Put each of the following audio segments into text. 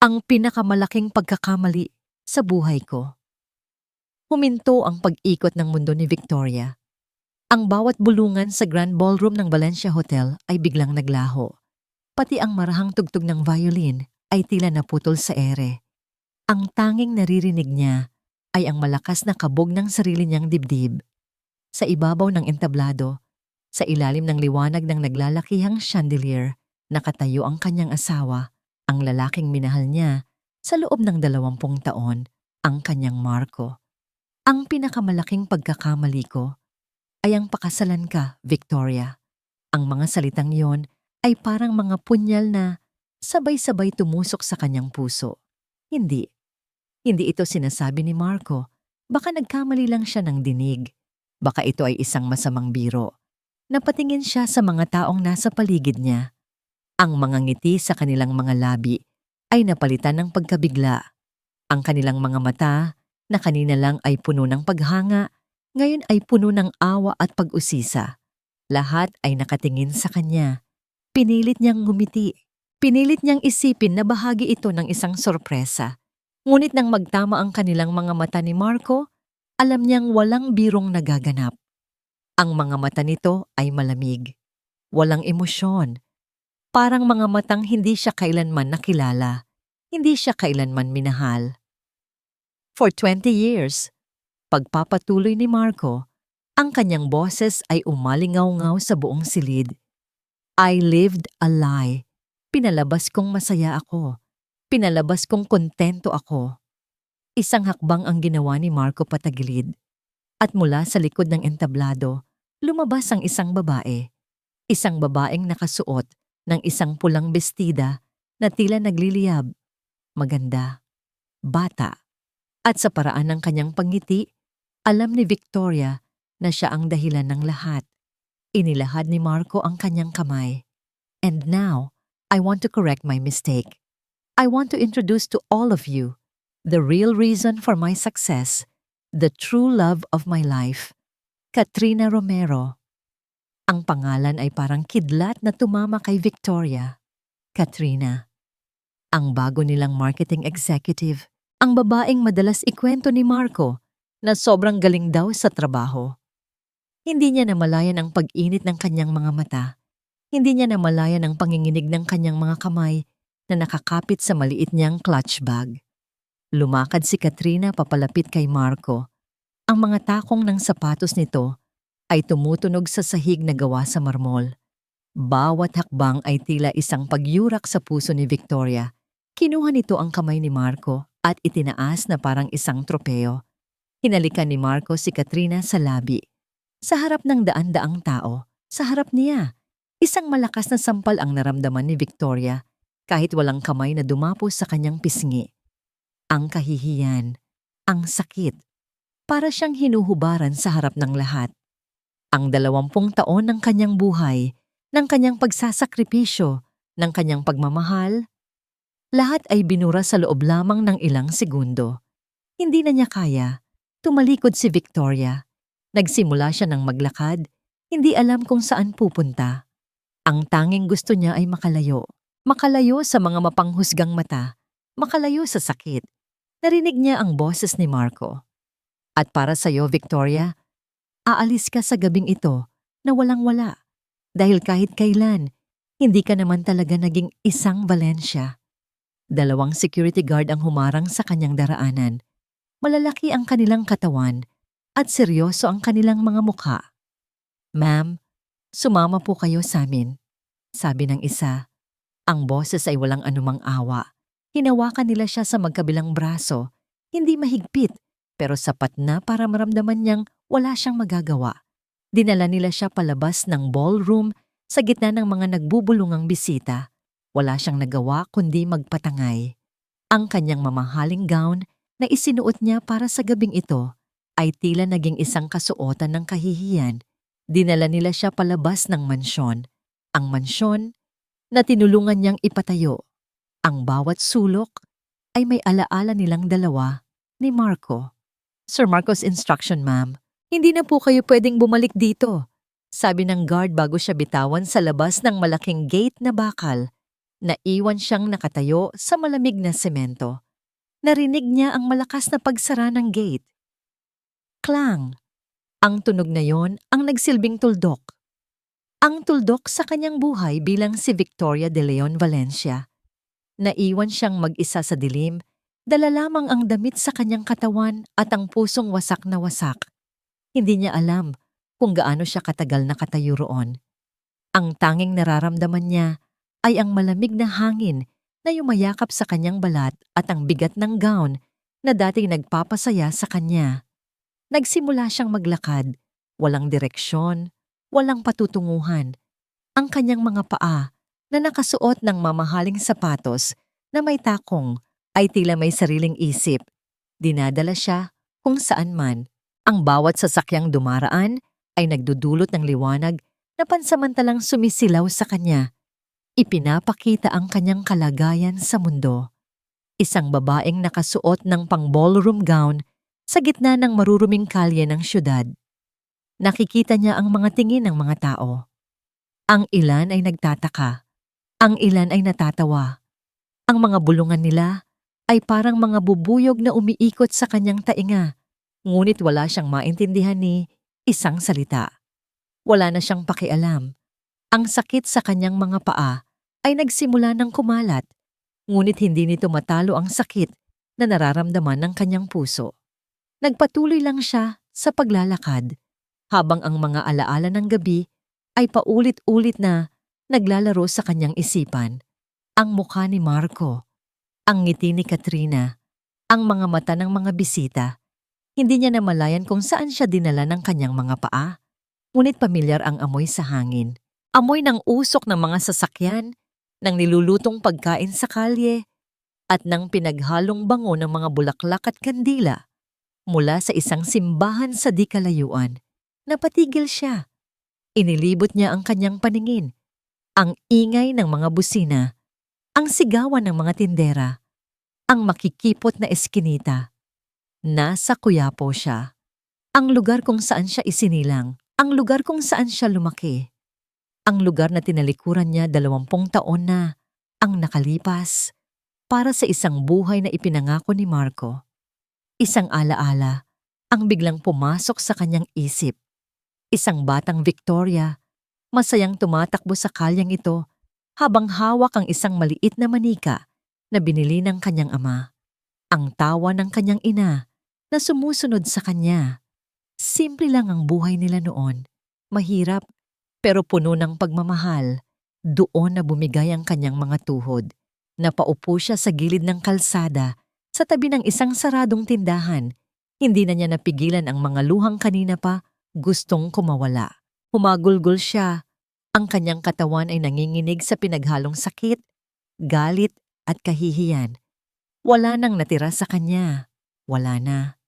Ang pinakamalaking pagkakamali sa buhay ko. Huminto ang pag-ikot ng mundo ni Victoria. Ang bawat bulungan sa Grand Ballroom ng Valencia Hotel ay biglang naglaho. Pati ang marahang tugtog ng violin ay tila naputol sa ere. Ang tanging naririnig niya ay ang malakas na kabog ng sarili niyang dibdib. Sa ibabaw ng entablado, sa ilalim ng liwanag ng naglalakihang chandelier, nakatayo ang kanyang asawa, ang lalaking minahal niya sa loob ng 20 taon, ang kanyang Marco. Ang pinakamalaking pagkakamali ko ay ang pakasalan ka, Victoria. Ang mga salitang yon ay parang mga punyal na sabay-sabay tumusok sa kanyang puso. Hindi. Hindi ito sinasabi ni Marco. Baka nagkamali lang siya ng dinig. Baka ito ay isang masamang biro. Napatingin siya sa mga taong nasa paligid niya. Ang mga ngiti sa kanilang mga labi ay napalitan ng pagkabigla. Ang kanilang mga mata na kanina lang ay puno ng paghanga, ngayon ay puno ng awa at pag-usisa. Lahat ay nakatingin sa kanya. Pinilit niyang ngumiti. Pinilit niyang isipin na bahagi ito ng isang sorpresa. Ngunit nang magtama ang kanilang mga mata ni Marco, alam niyang walang birong nagaganap. Ang mga mata nito ay malamig. Walang emosyon. Parang mga matang hindi siya kailanman nakilala. Hindi siya kailanman minahal. For 20 years, pagpapatuloy ni Marco, ang kanyang boses ay umalingaw-ngaw sa buong silid. I lived a lie. Pinalabas kong masaya ako. Pinalabas kong kontento ako. Isang hakbang ang ginawa ni Marco patagilid. At mula sa likod ng entablado, lumabas ang isang babae. Isang babaeng nakasuot ng isang pulang bestida na tila nagliliyab. Maganda. Bata. At sa paraan ng kanyang pangiti, alam ni Victoria na siya ang dahilan ng lahat. Inilahad ni Marco ang kanyang kamay. And now, I want to correct my mistake. I want to introduce to all of you the real reason for my success, the true love of my life, Katrina Romero. Ang pangalan ay parang kidlat na tumama kay Victoria. Katrina. Ang bago nilang marketing executive. Ang babaeng madalas ikwento ni Marco na sobrang galing daw sa trabaho. Hindi niya namalayan ang pag-init ng kanyang mga mata. Hindi niya namalayan ang panginginig ng kanyang mga kamay na nakakapit sa maliit niyang clutch bag. Lumakad si Katrina papalapit kay Marco. Ang mga takong ng sapatos nito ay tumutunog sa sahig na gawa sa marmol. Bawat hakbang ay tila isang pagyurak sa puso ni Victoria. Kinuha nito ang kamay ni Marco at itinaas na parang isang tropeo. Hinalikan ni Marco si Katrina sa labi. Sa harap ng daan-daang tao, sa harap niya, isang malakas na sampal ang naramdaman ni Victoria kahit walang kamay na dumapos sa kanyang pisngi. Ang kahihiyan, ang sakit, para siyang hinuhubaran sa harap ng lahat. Ang 20 taon ng kanyang buhay, ng kanyang pagsasakripisyo, ng kanyang pagmamahal, lahat ay binura sa loob lamang ng ilang segundo. Hindi na niya kaya. Tumalikod si Victoria. Nagsimula siya ng maglakad, hindi alam kung saan pupunta. Ang tanging gusto niya ay makalayo. Makalayo sa mga mapanghusgang mata. Makalayo sa sakit. Narinig niya ang boses ni Marco. At para sa'yo, Victoria, aalis ka sa gabing ito na walang-wala. Dahil kahit kailan, hindi ka naman talaga naging isang Valencia. 2 security guard ang humarang sa kanyang daraanan. Malalaki ang kanilang katawan at seryoso ang kanilang mga mukha. Ma'am, sumama po kayo sa amin, sabi ng isa. Ang boses ay walang anumang awa. Hinawakan nila siya sa magkabilang braso, hindi mahigpit, pero sapat na para maramdaman niyang wala siyang magagawa. Dinala nila siya palabas ng ballroom sa gitna ng mga nagbubulungang bisita. Wala siyang nagawa kundi magpatangay. Ang kanyang mamahaling gown na isinuot niya para sa gabing ito ay tila naging isang kasuotan ng kahihiyan. Dinala nila siya palabas ng mansyon. Ang mansyon na tinulungan niyang ipatayo. Ang bawat sulok ay may alaala nilang dalawa ni Marco. Sir Marco's instruction, ma'am. Hindi na po kayo pwedeng bumalik dito, sabi ng guard bago siya bitawan sa labas ng malaking gate na bakal. Naiwan siyang nakatayo sa malamig na semento. Narinig niya ang malakas na pagsara ng gate. Klang! Ang tunog na yon ang nagsilbing tuldok. Ang tuldok sa kanyang buhay bilang si Victoria de Leon Valencia. Naiwan siyang mag-isa sa dilim, dala lamang ang damit sa kanyang katawan at ang pusong wasak na wasak. Hindi niya alam kung gaano siya katagal nakatayo roon. Ang tanging nararamdaman niya ay ang malamig na hangin na yumayakap sa kanyang balat at ang bigat ng gown na dating nagpapasaya sa kanya. Nagsimula siyang maglakad, walang direksyon, walang patutunguhan. Ang kanyang mga paa na nakasuot ng mamahaling sapatos na may takong ay tila may sariling isip. Dinadala siya kung saan man. Ang bawat sasakyang dumaraan ay nagdudulot ng liwanag na pansamantalang sumisilaw sa kanya. Ipinapakita ang kanyang kalagayan sa mundo. Isang babaeng nakasuot ng pang-ballroom gown sa gitna ng maruruming kalye ng syudad. Nakikita niya ang mga tingin ng mga tao. Ang ilan ay nagtataka. Ang ilan ay natatawa. Ang mga bulungan nila ay parang mga bubuyog na umiikot sa kanyang tainga, ngunit wala siyang maintindihan ni isang salita. Wala na siyang pakialam. Ang sakit sa kanyang mga paa ay nagsimula ng kumalat, ngunit hindi nito matalo ang sakit na nararamdaman ng kanyang puso. Nagpatuloy lang siya sa paglalakad, habang ang mga alaala ng gabi ay paulit-ulit na naglalaro sa kanyang isipan. Ang mukha ni Marco, ang ngiti ni Katrina, ang mga mata ng mga bisita. Hindi niya namalayan kung saan siya dinala ng kanyang mga paa. Ngunit pamilyar ang amoy sa hangin. Amoy ng usok ng mga sasakyan, ng nilulutong pagkain sa kalye, at ng pinaghalong bango ng mga bulaklak at kandila. Mula sa isang simbahan sa di kalayuan, napatigil siya. Inilibot niya ang kanyang paningin. Ang ingay ng mga busina, ang sigawan ng mga tindera, ang makikipot na eskinita. Nasa Quiapo siya. Ang lugar kung saan siya isinilang, ang lugar kung saan siya lumaki. Ang lugar na tinalikuran niya 20 taon na ang nakalipas para sa isang buhay na ipinangako ni Marco. Isang alaala ang biglang pumasok sa kanyang isip. Isang batang Victoria, masayang tumatakbo sa kalyang ito habang hawak ang isang maliit na manika na binili ng kanyang ama. Ang tawa ng kanyang ina na sumusunod sa kanya. Simple lang ang buhay nila noon. Mahirap pero puno ng pagmamahal. Doon na bumigay ang kanyang mga tuhod. Napaupo siya sa gilid ng kalsada sa tabi ng isang saradong tindahan. Hindi na niya napigilan ang mga luhang kanina pa gustong kumawala. Humagulgol siya. Ang kanyang katawan ay nanginginig sa pinaghalong sakit, galit at kahihiyan. Wala nang natira sa kanya. Wala na.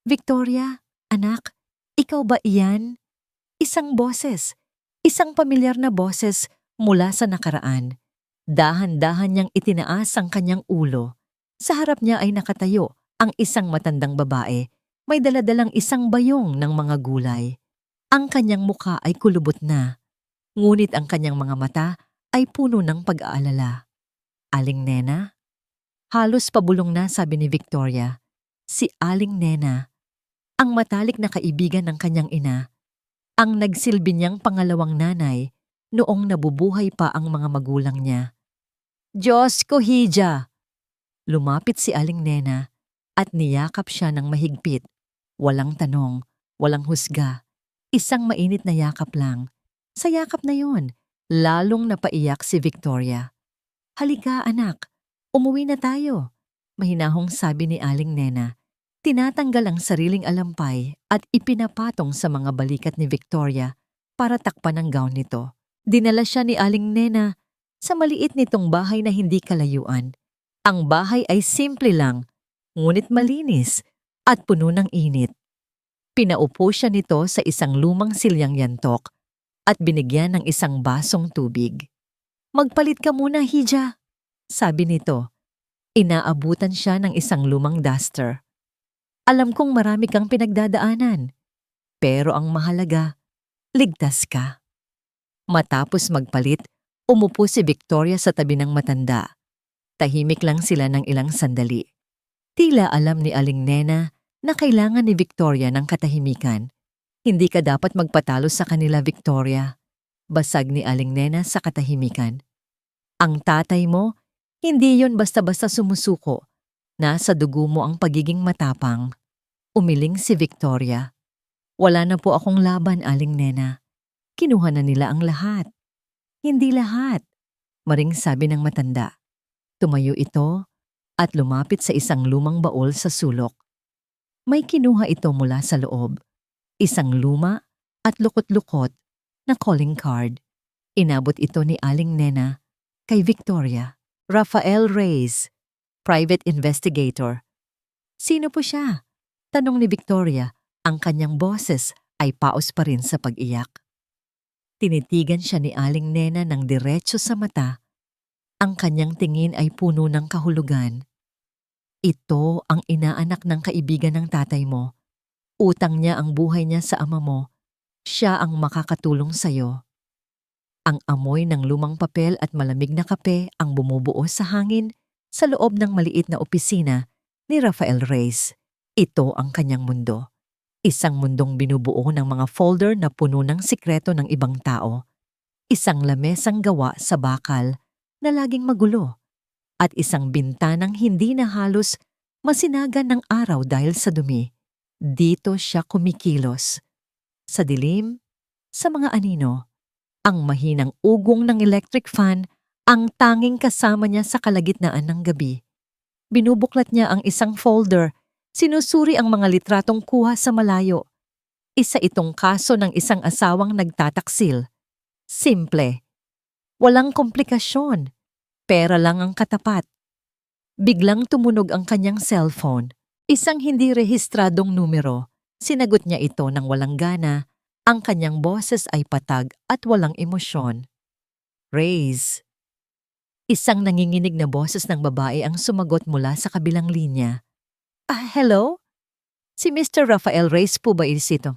Victoria, anak, ikaw ba iyan? Isang boses. Isang pamilyar na boses mula sa nakaraan. Dahan-dahan niyang itinaas ang kanyang ulo. Sa harap niya ay nakatayo ang isang matandang babae. May daladalang isang bayong ng mga gulay. Ang kanyang mukha ay kulubot na. Ngunit ang kanyang mga mata ay puno ng pag-aalala. Aling Nena? Halos pabulong na, sabi ni Victoria. Si Aling Nena, ang matalik na kaibigan ng kanyang ina, ang nagsilbi niyang pangalawang nanay noong nabubuhay pa ang mga magulang niya. Diyos ko, Hija! Lumapit si Aling Nena at niyakap siya ng mahigpit. Walang tanong, walang husga. Isang mainit na yakap lang. Sa yakap na yon, lalong napaiyak si Victoria. Halika anak, umuwi na tayo, mahinahong sabi ni Aling Nena. Tinatanggal ang sariling alampay at ipinapatong sa mga balikat ni Victoria para takpan ang gown nito. Dinala siya ni Aling Nena sa maliit nitong bahay na hindi kalayuan. Ang bahay ay simple lang, ngunit malinis at puno ng init. Pinaupo siya nito sa isang lumang silyang yantok at binigyan ng isang basong tubig. Magpalit ka muna, Hija, sabi nito. Inaabutan siya ng isang lumang duster. Alam kong marami kang pinagdadaanan, pero ang mahalaga, ligtas ka. Matapos magpalit, Umupo si Victoria sa tabi ng matanda. Tahimik lang sila ng ilang sandali. Tila alam ni Aling Nena na kailangan ni Victoria ng katahimikan. Hindi ka dapat magpatalo sa kanila, Victoria. Basag ni Aling Nena sa katahimikan. Ang tatay mo, hindi yon basta-basta sumusuko. Nasa dugo mo ang pagiging matapang. Umiling si Victoria. Wala na po akong laban, Aling Nena. Kinuha na nila ang lahat. Hindi lahat, maring sabi ng matanda. Tumayo ito at lumapit sa isang lumang baol sa sulok. May kinuha ito mula sa loob. Isang luma at lukot-lukot na calling card. Inabot ito ni Aling Nena kay Victoria. Rafael Reyes, private investigator. Sino po siya? Tanong ni Victoria. Ang kanyang boses ay paos pa rin sa pag-iyak. Tinitigan siya ni Aling Nena ng diretso sa mata. Ang kanyang tingin ay puno ng kahulugan. Ito ang inaanak ng kaibigan ng tatay mo. Utang niya ang buhay niya sa ama mo. Siya ang makakatulong sa'yo. Ang amoy ng lumang papel at malamig na kape ang bumubuo sa hangin sa loob ng maliit na opisina ni Rafael Reyes. Ito ang kanyang mundo. Isang mundong binubuo ng mga folder na puno ng sikreto ng ibang tao. Isang lamesang gawa sa bakal na laging magulo. At isang bintanang hindi na halos masinagan ng araw dahil sa dumi. Dito siya kumikilos. Sa dilim, sa mga anino, ang mahinang ugong ng electric fan ang tanging kasama niya sa kalagitnaan ng gabi. Binubuklat niya ang isang folder. Sinusuri ang mga litratong kuha sa malayo. Isa itong kaso ng isang asawang nagtataksil. Simple. Walang komplikasyon. Pera lang ang katapat. Biglang tumunog ang kanyang cellphone. Isang hindi rehistradong numero. Sinagot niya ito ng walang gana. Ang kanyang boses ay patag at walang emosyon. Reyes. Isang nanginginig na boses ng babae ang sumagot mula sa kabilang linya. Hello? Si Mr. Rafael Reyes po ba ito?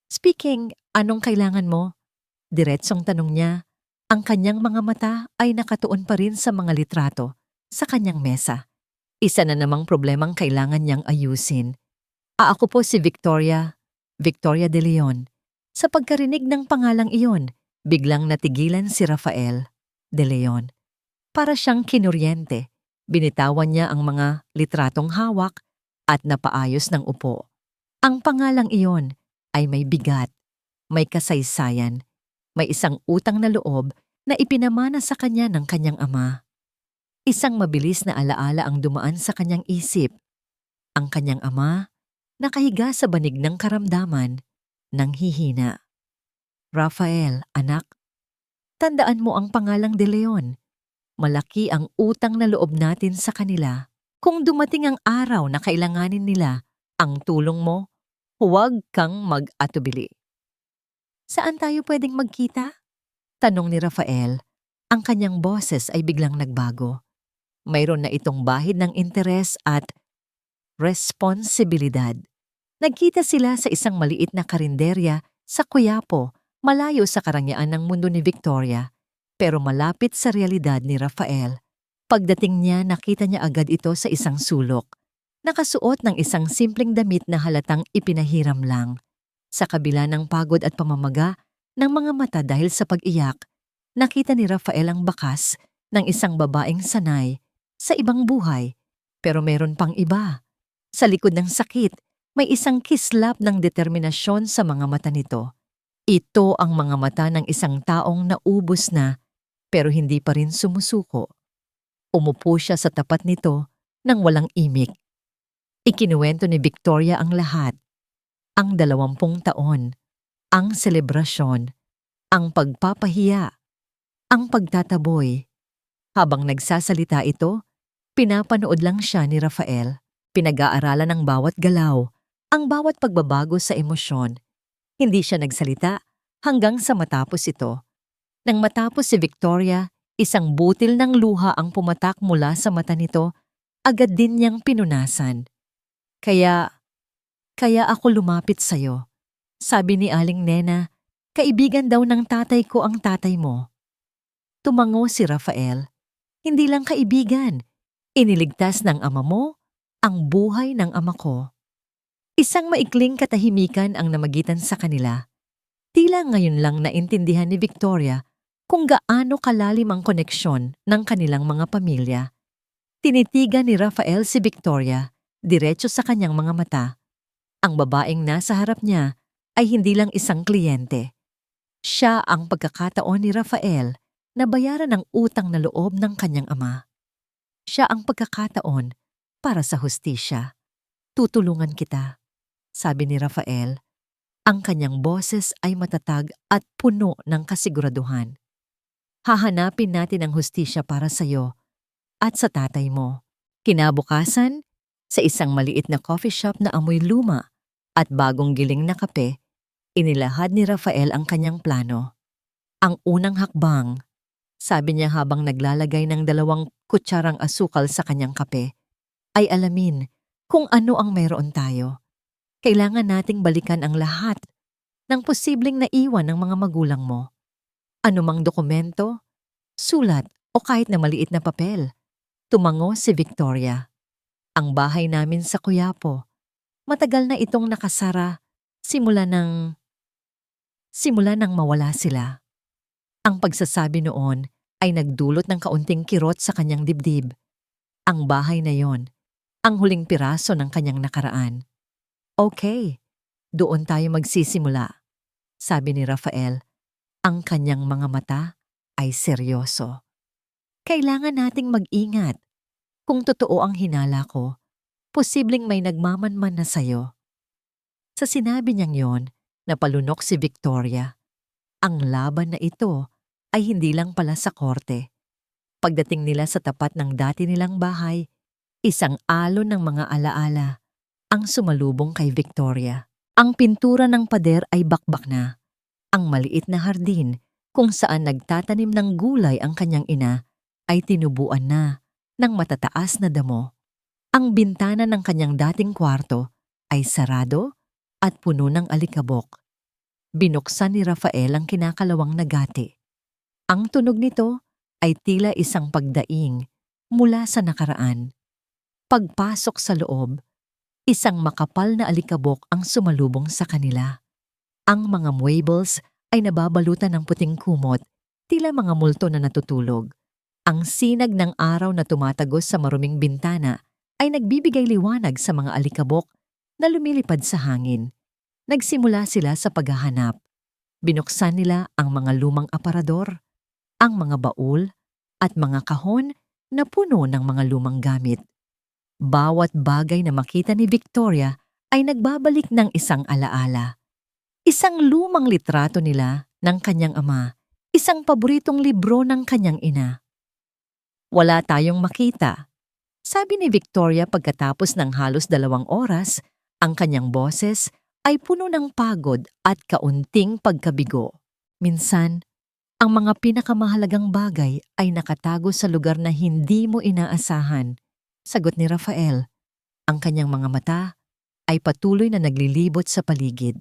Speaking, anong kailangan mo? Diretsong tanong niya. Ang kanyang mga mata ay nakatuon pa rin sa mga litrato sa kanyang mesa. Isa na namang problemang kailangan niyang ayusin. Ako po si Victoria De Leon. Sa pagkarinig ng pangalang iyon, biglang natigilan si Rafael De Leon. Para siyang kinuryente, binitawan niya ang mga litratong hawak at napaayos ng upo. Ang pangalang iyon ay may bigat, may kasaysayan, may isang utang na loob na ipinamana sa kanya ng kanyang ama. Isang mabilis na alaala ang dumaan sa kanyang isip. Ang kanyang ama, nakahiga sa banig ng karamdaman, nanghihina. Rafael, anak, tandaan mo ang pangalang De Leon. Malaki ang utang na loob natin sa kanila. Kung dumating ang araw na kailanganin nila ang tulong mo, huwag kang mag-atubili. Saan tayo pwedeng magkita? Tanong ni Rafael. Ang kanyang boses ay biglang nagbago. Mayroon na itong bahid ng interes at responsibilidad. Nagkita sila sa isang maliit na karinderya sa Quiapo, malayo sa karangyaan ng mundo ni Victoria, pero malapit sa realidad ni Rafael. Pagdating niya, nakita niya agad ito sa isang sulok. Nakasuot ng isang simpleng damit na halatang ipinahiram lang. Sa kabila ng pagod at pamamaga ng mga mata dahil sa pag-iyak, nakita ni Rafael ang bakas ng isang babaeng sanay sa ibang buhay. Pero meron pang iba. Sa likod ng sakit, may isang kislap ng determinasyon sa mga mata nito. Ito ang mga mata ng isang taong naubos na pero hindi pa rin sumusuko. Umupo siya sa tapat nito nang walang imik. Ikinuwento ni Victoria ang lahat. Ang 20 taon, ang selebrasyon, ang pagpapahiya, ang pagtataboy. Habang nagsasalita ito, pinapanood lang siya ni Rafael. Pinag-aaralan ang bawat galaw, ang bawat pagbabago sa emosyon. Hindi siya nagsalita hanggang sa matapos ito. Nang matapos si Victoria, isang butil ng luha ang pumatak mula sa mata nito, agad din niyang pinunasan. Kaya ako lumapit sa'yo. Sabi ni Aling Nena, kaibigan daw ng tatay ko ang tatay mo. Tumango si Rafael. Hindi lang kaibigan. Iniligtas ng ama mo ang buhay ng ama ko. Isang maikling katahimikan ang namagitan sa kanila. Tila ngayon lang naintindihan ni Victoria kung gaano kalalim ang koneksyon ng kanilang mga pamilya. Tinitigan ni Rafael si Victoria, diretso sa kanyang mga mata. Ang babaeng nasa harap niya ay hindi lang isang kliyente. Siya ang pagkakataon ni Rafael na bayaran ang utang na loob ng kanyang ama. Siya ang pagkakataon para sa hustisya. Tutulungan kita, sabi ni Rafael. Ang kanyang boses ay matatag at puno ng kasiguraduhan. Hahanapin natin ang hustisya para sa iyo at sa tatay mo. Kinabukasan, sa isang maliit na coffee shop na amoy luma at bagong giling na kape, inilahad ni Rafael ang kanyang plano. Ang unang hakbang, sabi niya habang naglalagay ng 2 kutsarang asukal sa kanyang kape, ay alamin kung ano ang mayroon tayo. Kailangan nating balikan ang lahat ng posibleng naiwan ng mga magulang mo. Anumang dokumento, sulat o kahit na maliit na papel. Tumango si Victoria. Ang bahay namin sa Quiapo, matagal na itong nakasara simula nang mawala sila. Ang pagsasabi noon ay nagdulot ng kaunting kirot sa kanyang dibdib. Ang bahay na yon, ang huling piraso ng kanyang nakaraan. Okay, doon tayo magsisimula, sabi ni Rafael. Ang kanyang mga mata ay seryoso. Kailangan nating mag-ingat. Kung totoo ang hinala ko, posibleng may nagmamanman na sayo. Sa sinabi niyang yon, napalunok si Victoria. Ang laban na ito ay hindi lang pala sa korte. Pagdating nila sa tapat ng dati nilang bahay, isang alon ng mga alaala ang sumalubong kay Victoria. Ang pintura ng pader ay bakbak na. Ang maliit na hardin kung saan nagtatanim ng gulay ang kanyang ina ay tinubuan na ng matataas na damo. Ang bintana ng kanyang dating kwarto ay sarado at puno ng alikabok. Binuksan ni Rafael ang kinakalawang na gati. Ang tunog nito ay tila isang pagdaing mula sa nakaraan. Pagpasok sa loob, isang makapal na alikabok ang sumalubong sa kanila. Ang mga muebles ay nababalutan ng puting kumot, tila mga multo na natutulog. Ang sinag ng araw na tumatagos sa maruming bintana ay nagbibigay liwanag sa mga alikabok na lumilipad sa hangin. Nagsimula sila sa paghahanap. Binuksan nila ang mga lumang aparador, ang mga baul, at mga kahon na puno ng mga lumang gamit. Bawat bagay na makita ni Victoria ay nagbabalik ng isang alaala. Isang lumang litrato nila ng kanyang ama, isang paboritong libro ng kanyang ina. Wala tayong makita, sabi ni Victoria pagkatapos ng halos 2 oras, ang kanyang boses ay puno ng pagod at kaunting pagkabigo. Minsan, ang mga pinakamahalagang bagay ay nakatago sa lugar na hindi mo inaasahan. Sagot ni Rafael. Ang kanyang mga mata ay patuloy na naglilibot sa paligid.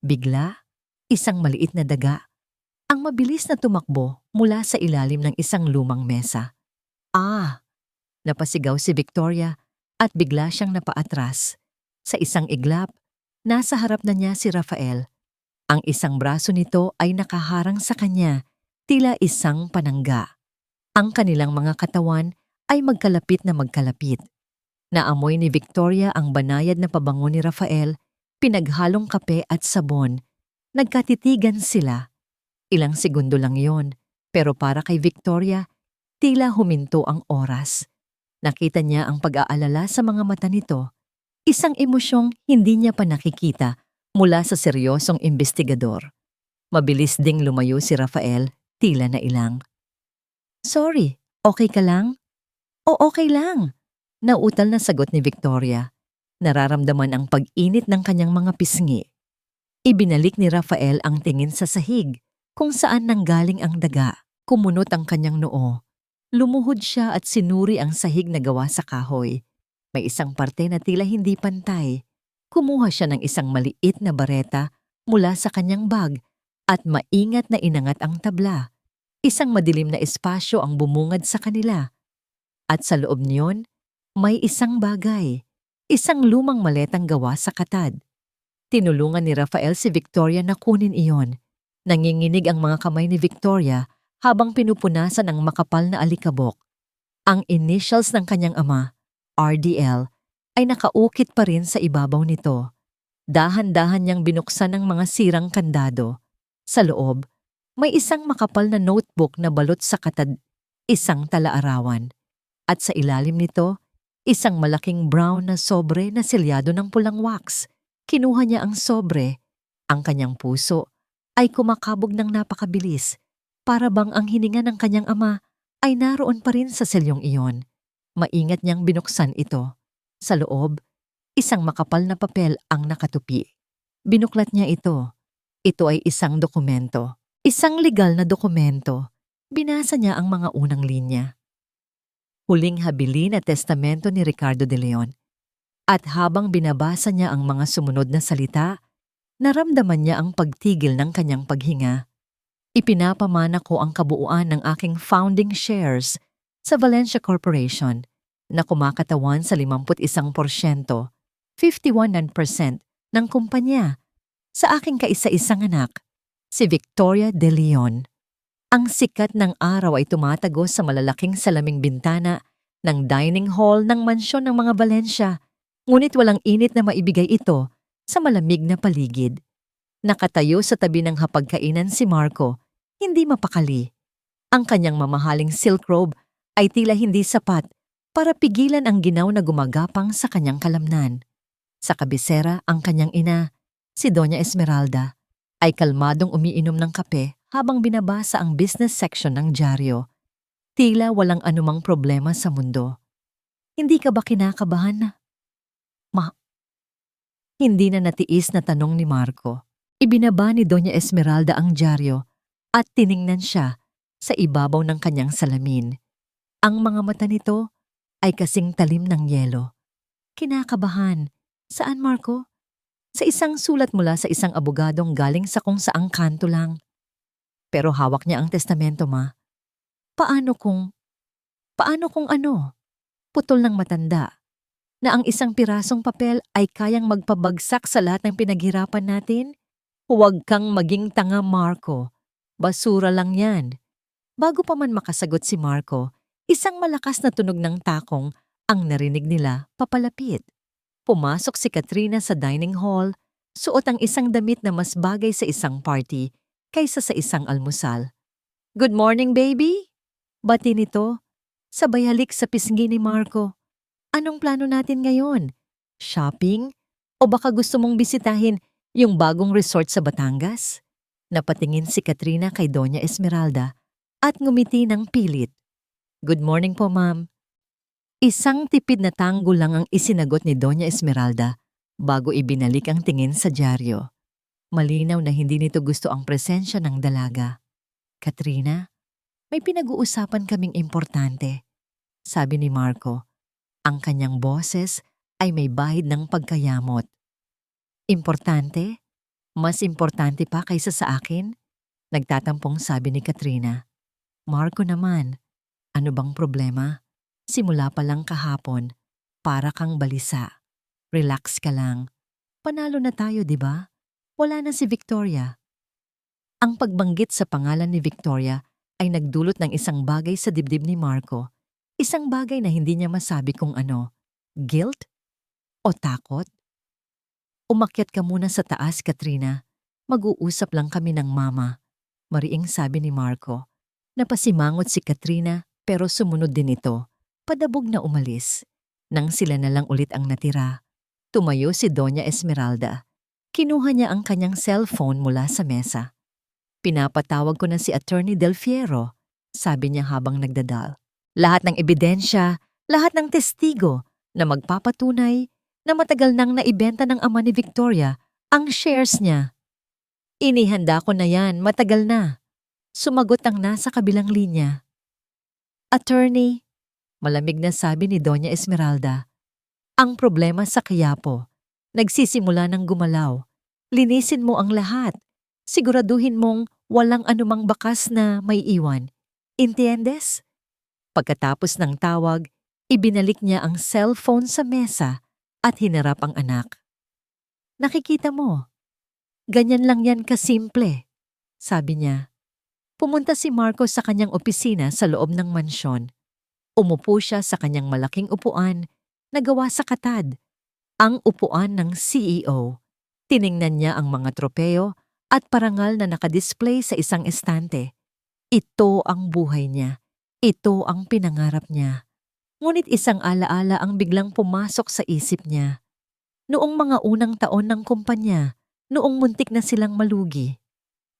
Bigla, isang maliit na daga ang mabilis na tumakbo mula sa ilalim ng isang lumang mesa. Napasigaw si Victoria at bigla siyang napaatras. Sa isang iglap, nasa harap na niya si Rafael. Ang isang braso nito ay nakaharang sa kanya, tila isang panangga. Ang kanilang mga katawan ay magkalapit na magkalapit. Naamoy ni Victoria ang banayad na pabango ni Rafael, pinaghalong kape at sabon. Nagkatitigan sila. Ilang segundo lang yon, pero para kay Victoria, tila huminto ang oras. Nakita niya ang pag-aalala sa mga mata nito, isang emosyong hindi niya pa nakikita mula sa seryosong investigador. Mabilis ding lumayo si Rafael, tila nailang. Sorry, okay ka lang? O okay lang, nautal na sagot ni Victoria. Nararamdaman ang pag-init ng kanyang mga pisngi. Ibinalik ni Rafael ang tingin sa sahig, kung saan nanggaling ang daga. Kumunot ang kanyang noo. Lumuhod siya at sinuri ang sahig na gawa sa kahoy. May isang parte na tila hindi pantay. Kumuha siya ng isang maliit na bareta mula sa kanyang bag at maingat na inangat ang tabla. Isang madilim na espasyo ang bumungad sa kanila. At sa loob niyon, may isang bagay. Isang lumang maletang gawa sa katad. Tinulungan ni Rafael si Victoria na kunin iyon. Nanginginig ang mga kamay ni Victoria habang pinupunasan ang makapal na alikabok. Ang initials ng kanyang ama, RDL, ay nakaukit pa rin sa ibabaw nito. Dahan-dahan niyang binuksan ang mga sirang kandado. Sa loob, may isang makapal na notebook na balot sa katad, isang talaarawan. At sa ilalim nito, isang malaking brown na sobre na selyado ng pulang wax. Kinuha niya ang sobre. Ang kanyang puso ay kumakabog ng napakabilis. Para bang ang hininga ng kanyang ama ay naroon pa rin sa selyong iyon. Maingat niyang binuksan ito. Sa loob, isang makapal na papel ang nakatupi. Binuklat niya ito. Ito ay isang dokumento. Isang legal na dokumento. Binasa niya ang mga unang linya. Huling habilin at testamento ni Ricardo de Leon. At habang binabasa niya ang mga sumunod na salita, naramdaman niya ang pagtigil ng kanyang paghinga. Ipinapamana ko ang kabuuan ng aking founding shares sa Valencia Corporation na kumakatawan sa 51%, 51% ng kumpanya sa aking kaisa-isang anak, si Victoria de Leon. Ang sikat ng araw ay tumatagos sa malalaking salaming bintana ng dining hall ng mansyon ng mga Valencia, ngunit walang init na maibigay ito sa malamig na paligid. Nakatayo sa tabi ng hapagkainan si Marco, hindi mapakali. Ang kanyang mamahaling silk robe ay tila hindi sapat para pigilan ang ginaw na gumagapang sa kanyang kalamnan. Sa kabisera, ang kanyang ina, si Doña Esmeralda, ay kalmadong umiinom ng kape habang binabasa ang business section ng dyaryo. Tila walang anumang problema sa mundo. Hindi ka ba kinakabahan? Hindi na natiis na tanong ni Marco. Ibinaba ni Doña Esmeralda ang dyaryo at tiningnan siya sa ibabaw ng kanyang salamin. Ang mga mata nito ay kasing talim ng yelo. Kinakabahan. Saan, Marco? Sa isang sulat mula sa isang abogadong galing sa kung saang kanto lang. Pero hawak niya ang testamento, ma. Paano kung ano? Putol ng matanda. Na ang isang pirasong papel ay kayang magpabagsak sa lahat ng pinaghirapan natin? Huwag kang maging tanga, Marco. Basura lang yan. Bago pa man makasagot si Marco, isang malakas na tunog ng takong ang narinig nila papalapit. Pumasok si Katrina sa dining hall, suot ang isang damit na mas bagay sa isang party kaysa sa isang almusal. "Good morning, baby!" Bati nito, sabay halik sa pisngi ni Marco. "Anong plano natin ngayon? Shopping? O baka gusto mong bisitahin yung bagong resort sa Batangas?" Napatingin si Katrina kay Doña Esmeralda at ngumiti ng pilit. "Good morning po, ma'am." Isang tipid na tanggol lang ang isinagot ni Doña Esmeralda bago ibinalik ang tingin sa dyaryo. Malinaw na hindi nito gusto ang presensya ng dalaga. "Katrina, may pinag-uusapan kaming importante," sabi ni Marco. Ang kanyang boses ay may bahid ng pagkayamot. "Importante? Mas importante pa kaysa sa akin?" Nagtatampong sabi ni Katrina. "Marco naman, ano bang problema? Simula pa lang kahapon, para kang balisa. Relax ka lang. Panalo na tayo, di ba? Wala na si Victoria." Ang pagbanggit sa pangalan ni Victoria ay nagdulot ng isang bagay sa dibdib ni Marco. Isang bagay na hindi niya masabi kung ano. Guilt? O takot? "Umakyat ka muna sa taas, Katrina. Mag-uusap lang kami ng mama," mariing sabi ni Marco. Napasimangot si Katrina pero sumunod din ito. Padabog na umalis. Nang sila na lang ulit ang natira, tumayo si Doña Esmeralda. Kinuha niya ang kanyang cellphone mula sa mesa. "Pinapatawag ko na si Attorney Del Fierro," sabi niya habang nagdadal. "Lahat ng ebidensya, lahat ng testigo na magpapatunay na matagal nang naibenta ng ama ni Victoria ang shares niya." "Inihanda ko na yan, matagal na," sumagot ang nasa kabilang linya. "Attorney," malamig na sabi ni Doña Esmeralda, "ang problema sa Quiapo, nagsisimula ng gumalaw. Linisin mo ang lahat. Siguraduhin mong Walang anumang bakas na may iwan. Entiendes? Pagkatapos ng tawag, ibinalik niya ang cellphone sa mesa at hinarap ang anak. Nakikita mo, ganyan lang yan kasimple, sabi niya. Pumunta si Marco sa kanyang opisina sa loob ng mansyon. Umupo siya sa kanyang malaking upuan na gawa sa katad, ang upuan ng CEO. Tiningnan niya ang mga tropeo at parangal na nakadisplay sa isang estante. Ito ang buhay niya. Ito ang pinangarap niya. Ngunit isang alaala ang biglang pumasok sa isip niya. Noong mga unang taon ng kumpanya, noong muntik na silang malugi.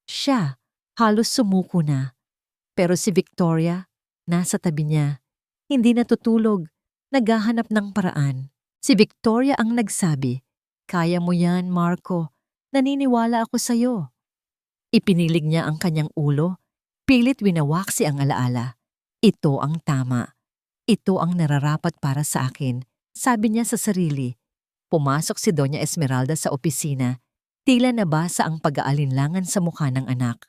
Siya, halos sumuko na. Pero si Victoria, nasa tabi niya. Hindi natutulog, naghahanap ng paraan. Si Victoria ang nagsabi, "Kaya mo yan, Marco. Naniniwala ako sa'yo." Ipinilig niya ang kanyang ulo, pilit winawaksi ang alaala. Ito ang tama. Ito ang nararapat para sa akin, sabi niya sa sarili. Pumasok si Doña Esmeralda sa opisina, tila nabasa ang pag-aalinlangan sa mukha ng anak.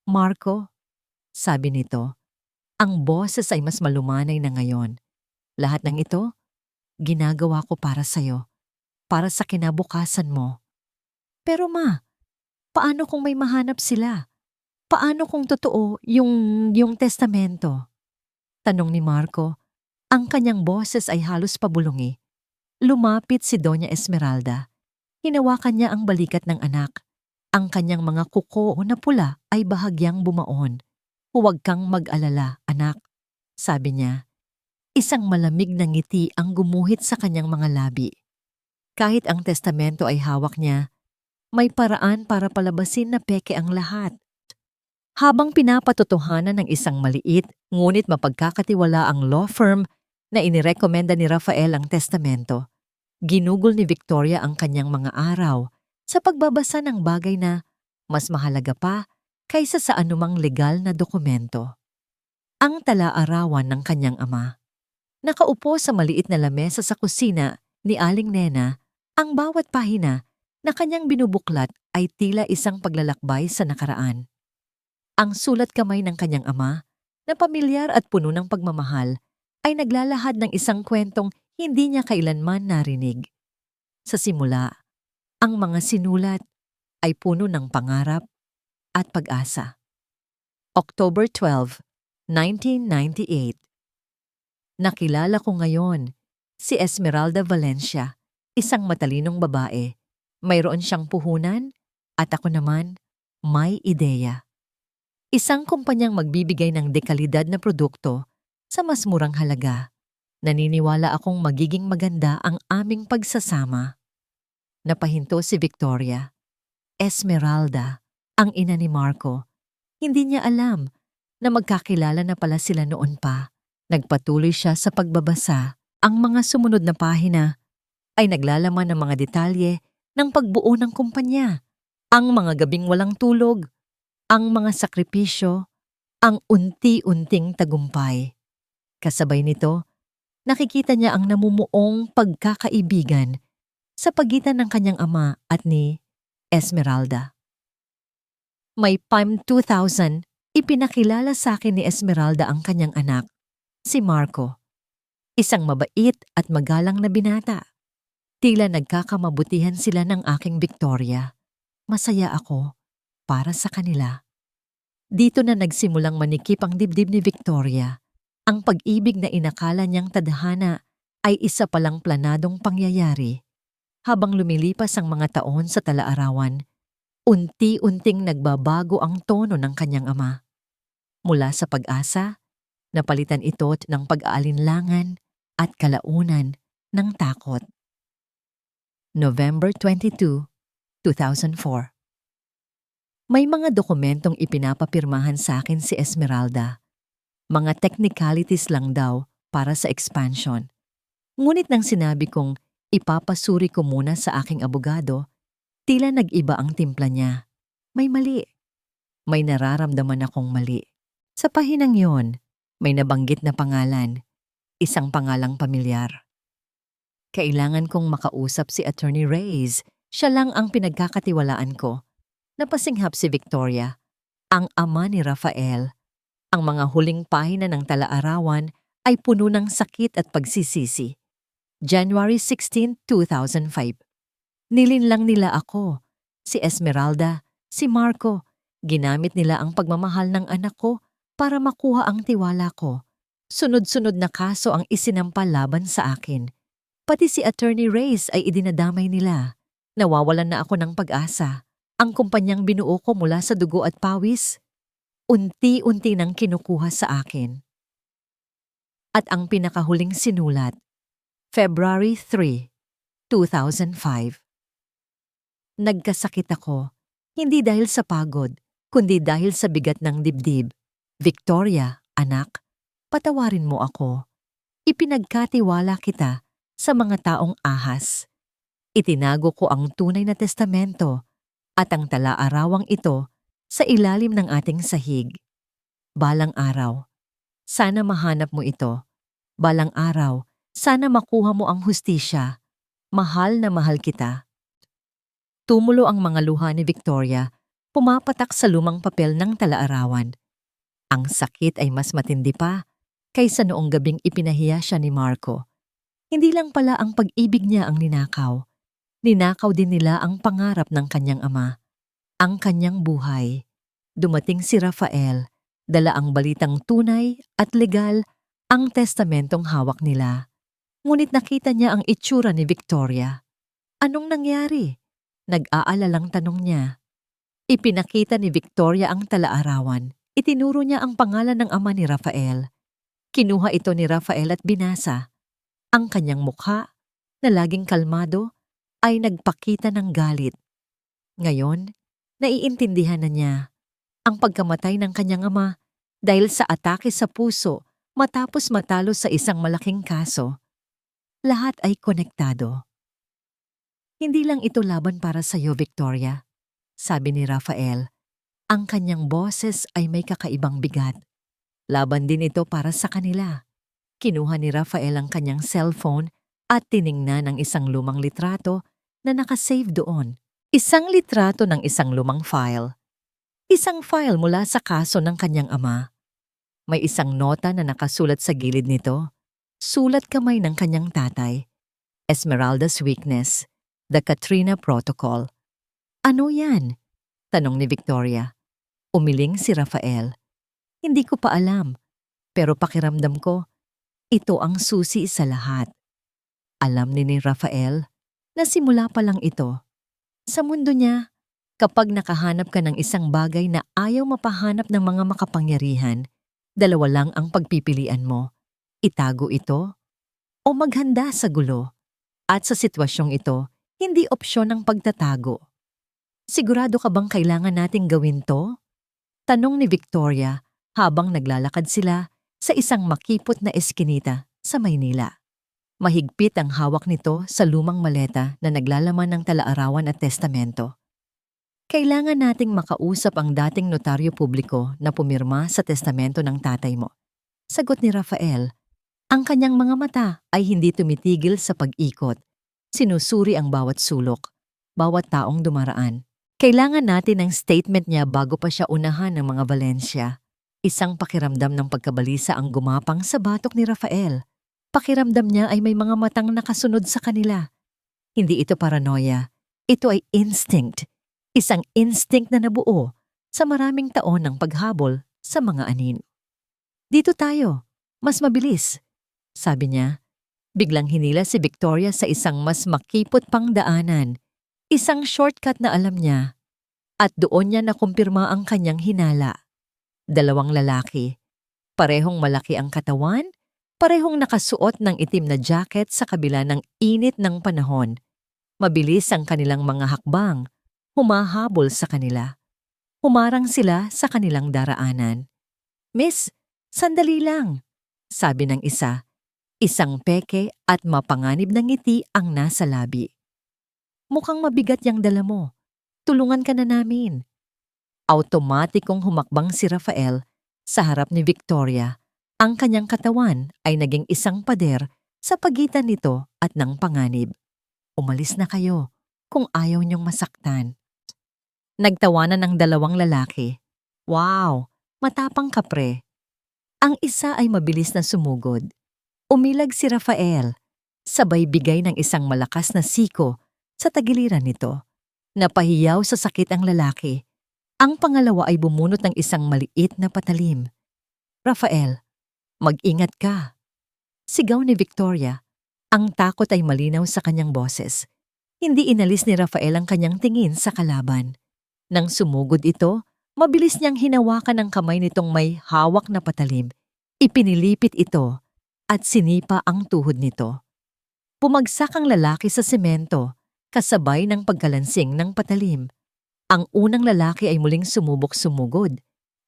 "Marco," sabi nito, "ang boses ay mas malumanay na ngayon. Lahat ng ito, ginagawa ko para sa'yo, para sa kinabukasan mo. Pero ma, paano kung may mahanap sila? Paano kung totoo yung testamento?" Tanong ni Marco. Ang kanyang boses ay halos pabulungi. Lumapit si Doña Esmeralda. Hinawakan niya ang balikat ng anak. Ang kanyang mga kuko na pula ay bahagyang bumaon. "Huwag kang mag-alala, anak," sabi niya. Isang malamig na ngiti ang gumuhit sa kanyang mga labi. Kahit ang testamento ay hawak niya, may paraan para palabasin na peke ang lahat. Habang pinapatotohanan ng isang maliit ngunit mapagkakatiwala ang law firm na inirekomenda ni Rafael ang testamento, ginugol ni Victoria ang kanyang mga araw sa pagbabasa ng bagay na mas mahalaga pa kaysa sa anumang legal na dokumento. Ang tala-arawan ng kanyang ama. Nakaupo sa maliit na lamesa sa kusina ni Aling Nena, ang bawat pahina na kanyang binubuklat ay tila isang paglalakbay sa nakaraan. Ang sulat kamay ng kanyang ama, na pamilyar at puno ng pagmamahal, ay naglalahad ng isang kwentong hindi niya kailanman narinig. Sa simula, ang mga sinulat ay puno ng pangarap at pag-asa. October 12, 1998. Nakilala ko ngayon si Esmeralda Valencia, isang matalinong babae. Mayroon siyang puhunan at ako naman may ideya. Isang kumpanyang magbibigay ng dekalidad na produkto sa mas murang halaga. Naniniwala akong magiging maganda ang aming pagsasama. Napahinto si Victoria. Esmeralda, ang ina ni Marco. Hindi niya alam na magkakilala na pala sila noon pa. Nagpatuloy siya sa pagbabasa. Ang mga sumunod na pahina ay naglalaman ng mga detalye ng pagbuo ng kumpanya. Ang mga gabing walang tulog, ang mga sakripisyo, ang unti-unting tagumpay. Kasabay nito, nakikita niya ang namumuong pagkakaibigan sa pagitan ng kanyang ama at ni Esmeralda. May Palm 2000, ipinakilala sa akin ni Esmeralda ang kanyang anak, si Marco. Isang mabait at magalang na binata. Tila nagkakamabutihan sila ng aking Victoria. Masaya ako para sa kanila. Dito na nagsimulang manikip ang dibdib ni Victoria. Ang pag-ibig na inakala niyang tadhana ay isa palang planadong pangyayari. Habang lumilipas ang mga taon sa tala-arawan, unti-unting nagbabago ang tono ng kanyang ama. Mula sa pag-asa, napalitan ito ng pag-aalinlangan at kalaunan ng takot. November 22, 2004. May mga dokumentong ipinapapirmahan sa akin si Esmeralda. Mga technicalities lang daw para sa expansion. Ngunit nang sinabi kong ipapasuri ko muna sa aking abogado, tila nag-iba ang timpla niya. May mali. May nararamdaman akong mali. Sa pahinang yon, may nabanggit na pangalan. Isang pangalang pamilyar. Kailangan kong makausap si Attorney Reyes. Siya lang ang pinagkakatiwalaan ko. Napasinghap si Victoria. Ang ama ni Rafael. Ang mga huling pahina ng tala-arawan ay puno ng sakit at pagsisisi. January 16, 2005. Nilinlang nila ako, si Esmeralda, si Marco. Ginamit nila ang pagmamahal ng anak ko para makuha ang tiwala ko. Sunod-sunod na kaso ang isinampal laban sa akin. Pati si Attorney Reyes ay idinadamay nila. Nawawalan na ako ng pag-asa. Ang kumpanyang binuo ko mula sa dugo at pawis, unti-unti nang kinukuha sa akin. At ang pinakahuling sinulat, February 3, 2005. Nagkasakit ako, hindi dahil sa pagod, kundi dahil sa bigat ng dibdib. Victoria, anak, patawarin mo ako. Ipinagkatiwala kita sa mga taong ahas. Itinago ko ang tunay na testamento at ang tala-arawang ito sa ilalim ng ating sahig. Balang araw, sana mahanap mo ito. Balang araw, sana makuha mo ang hustisya. Mahal na mahal kita. Tumulo ang mga luha ni Victoria, pumapatak sa lumang papel ng tala-arawan. Ang sakit ay mas matindi pa kaysa noong gabing ipinahiya siya ni Marco. Hindi lang pala ang pag-ibig niya ang ninakaw. Ninakaw din nila ang pangarap ng kanyang ama, ang kanyang buhay. Dumating si Rafael, dala ang balitang tunay at legal, ang testamentong hawak nila. Ngunit nakita niya ang itsura ni Victoria. Anong nangyari? Nag-aalalang tanong niya. Ipinakita ni Victoria ang tala-arawan. Itinuro niya ang pangalan ng ama ni Rafael. Kinuha ito ni Rafael at binasa. Ang kanyang mukha, na laging kalmado, ay nagpakita ng galit. Ngayon, naiintindihan na niya ang pagkamatay ng kanyang ama dahil sa atake sa puso matapos matalo sa isang malaking kaso. Lahat ay konektado. Hindi lang ito laban para sa iyo, Victoria, sabi ni Rafael. Ang kanyang boses ay may kakaibang bigat. Laban din ito para sa kanila. Kinuha ni Rafael ang kanyang cellphone at tiningnan ang isang lumang litrato na nakasave doon. Isang litrato ng isang lumang file. Isang file mula sa kaso ng kanyang ama. May isang nota na nakasulat sa gilid nito. Sulat kamay ng kanyang tatay. Esmeralda's weakness. The Katrina Protocol. Ano yan? Tanong ni Victoria. Umiling si Rafael. Hindi ko pa alam, pero pakiramdam ko, ito ang susi sa lahat. Alam ni Rafael na simula pa lang ito. Sa mundo niya, kapag nakahanap ka ng isang bagay na ayaw mapahanap ng mga makapangyarihan, dalawa lang ang pagpipilian mo. Itago ito o maghanda sa gulo. At sa sitwasyong ito, hindi opsyon ang pagtatago. Sigurado ka bang kailangan nating gawin to? Tanong ni Victoria habang naglalakad sila sa isang makipot na eskinita sa Maynila. Mahigpit ang hawak nito sa lumang maleta na naglalaman ng tala-arawan at testamento. Kailangan nating makausap ang dating notaryo publiko na pumirma sa testamento ng tatay mo. Sagot ni Rafael. Ang kanyang mga mata ay hindi tumitigil sa pag-ikot. Sinusuri ang bawat sulok, bawat taong dumaraan. Kailangan natin ng statement niya bago pa siya unahan ng mga Valencia. Isang pakiramdam ng pagkabalisa ang gumapang sa batok ni Rafael. Pakiramdam niya ay may mga matang nakasunod sa kanila. Hindi ito paranoia. Ito ay instinct. Isang instinct na nabuo sa maraming taon ng paghabol sa mga anino. Dito tayo. Mas mabilis. Sabi niya. Biglang hinila si Victoria sa isang mas makipot pang daanan. Isang shortcut na alam niya. At doon niya nakumpirma ang kanyang hinala. Dalawang lalaki. Parehong malaki ang katawan, parehong nakasuot ng itim na jacket sa kabila ng init ng panahon. Mabilis ang kanilang mga hakbang, humahabol sa kanila. Humarang sila sa kanilang daraanan. Miss, sandali lang, sabi ng isa. Isang peke at mapanganib na ngiti ang nasa labi. Mukhang mabigat yang dala mo. Tulungan ka na namin. Automatikong humakbang si Rafael sa harap ni Victoria. Ang kanyang katawan ay naging isang pader sa pagitan nito at ng panganib. Umalis na kayo kung ayaw niyong masaktan. Nagtawanan ang dalawang lalaki. Wow, matapang ka pre. Ang isa ay mabilis na sumugod. Umilag si Rafael, sabay bigay ng isang malakas na siko sa tagiliran nito. Napahiyaw sa sakit ang lalaki. Ang pangalawa ay bumunot ng isang maliit na patalim. Rafael, mag-ingat ka. Sigaw ni Victoria. Ang takot ay malinaw sa kanyang boses. Hindi inalis ni Rafael ang kanyang tingin sa kalaban. Nang sumugod ito, mabilis niyang hinawakan ang kamay nitong may hawak na patalim. Ipinilipit ito at sinipa ang tuhod nito. Bumagsak ang lalaki sa semento, kasabay ng pagkalansing ng patalim. Ang unang lalaki ay muling sumubok-sumugod,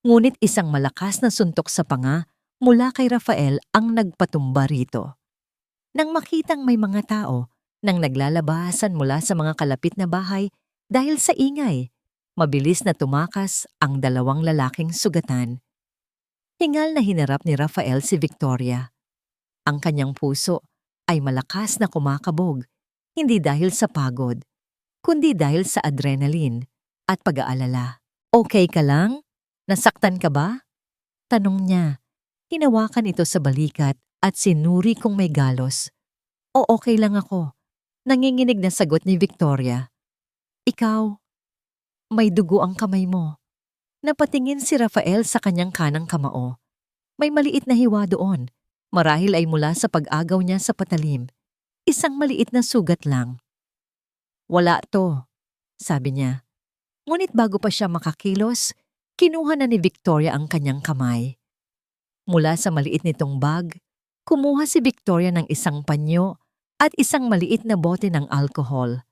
ngunit isang malakas na suntok sa panga mula kay Rafael ang nagpatumba rito. Nang makitang may mga tao nang naglalabasan mula sa mga kalapit na bahay dahil sa ingay, mabilis na tumakas ang dalawang lalaking sugatan. Hingal na hinarap ni Rafael si Victoria. Ang kanyang puso ay malakas na kumakabog, hindi dahil sa pagod, kundi dahil sa adrenaline at pag-aalala. Okay ka lang? Nasaktan ka ba? Tanong niya. Hinawakan ito sa balikat at sinuri kung may galos. O okay lang ako. Nanginginig na sagot ni Victoria. Ikaw, may dugo ang kamay mo. Napatingin si Rafael sa kanyang kanang kamao. May maliit na hiwa doon. Marahil ay mula sa pag-agaw niya sa patalim. Isang maliit na sugat lang. Wala to, sabi niya. Ngunit bago pa siya makakilos, kinuha na ni Victoria ang kanyang kamay. Mula sa maliit nitong bag, kumuha si Victoria ng isang panyo at isang maliit na bote ng alkohol.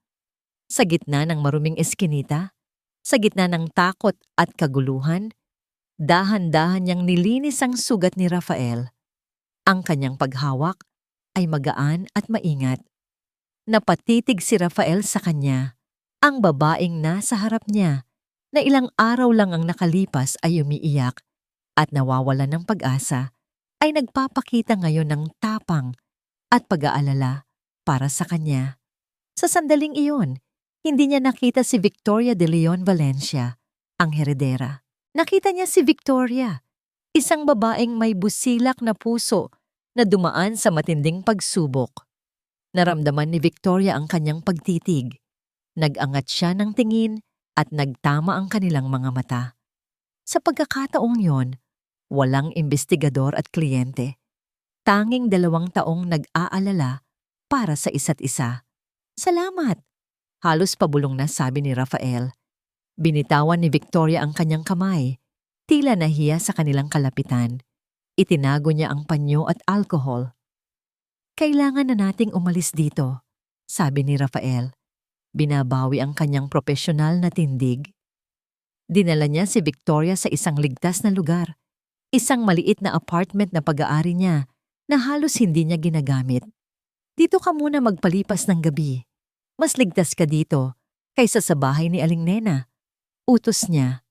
Sa gitna ng maruming eskinita, sa gitna ng takot at kaguluhan, dahan-dahan niyang nilinis ang sugat ni Rafael. Ang kanyang paghawak ay magaan at maingat. Napatitig si Rafael sa kanya, ang babaeng nasa harap niya, na ilang araw lang ang nakalipas ay umiiyak at nawawalan ng pag-asa, ay nagpapakita ngayon ng tapang at pag-aalala para sa kanya. Sa sandaling iyon, hindi niya nakita si Victoria de Leon Valencia, ang heredera. Nakita niya si Victoria, isang babaeng may busilak na puso na dumaan sa matinding pagsubok. Naramdaman ni Victoria ang kanyang pagtitig. Nag-angat siya ng tingin at nagtama ang kanilang mga mata. Sa pagkakataong yon, walang imbestigador at kliyente. Tanging 2 taong nag-aalala para sa isa't isa. Salamat! Halos pabulong na sabi ni Rafael. Binitawan ni Victoria ang kanyang kamay. Tila nahiya sa kanilang kalapitan. Itinago niya ang panyo at alkohol. Kailangan na nating umalis dito, sabi ni Rafael. Binabawi ang kanyang propesyonal na tindig. Dinala niya si Victoria sa isang ligtas na lugar. Isang maliit na apartment na pag-aari niya na halos hindi niya ginagamit. Dito ka muna magpalipas ng gabi. Mas ligtas ka dito kaysa sa bahay ni Aling Nena. Utos niya.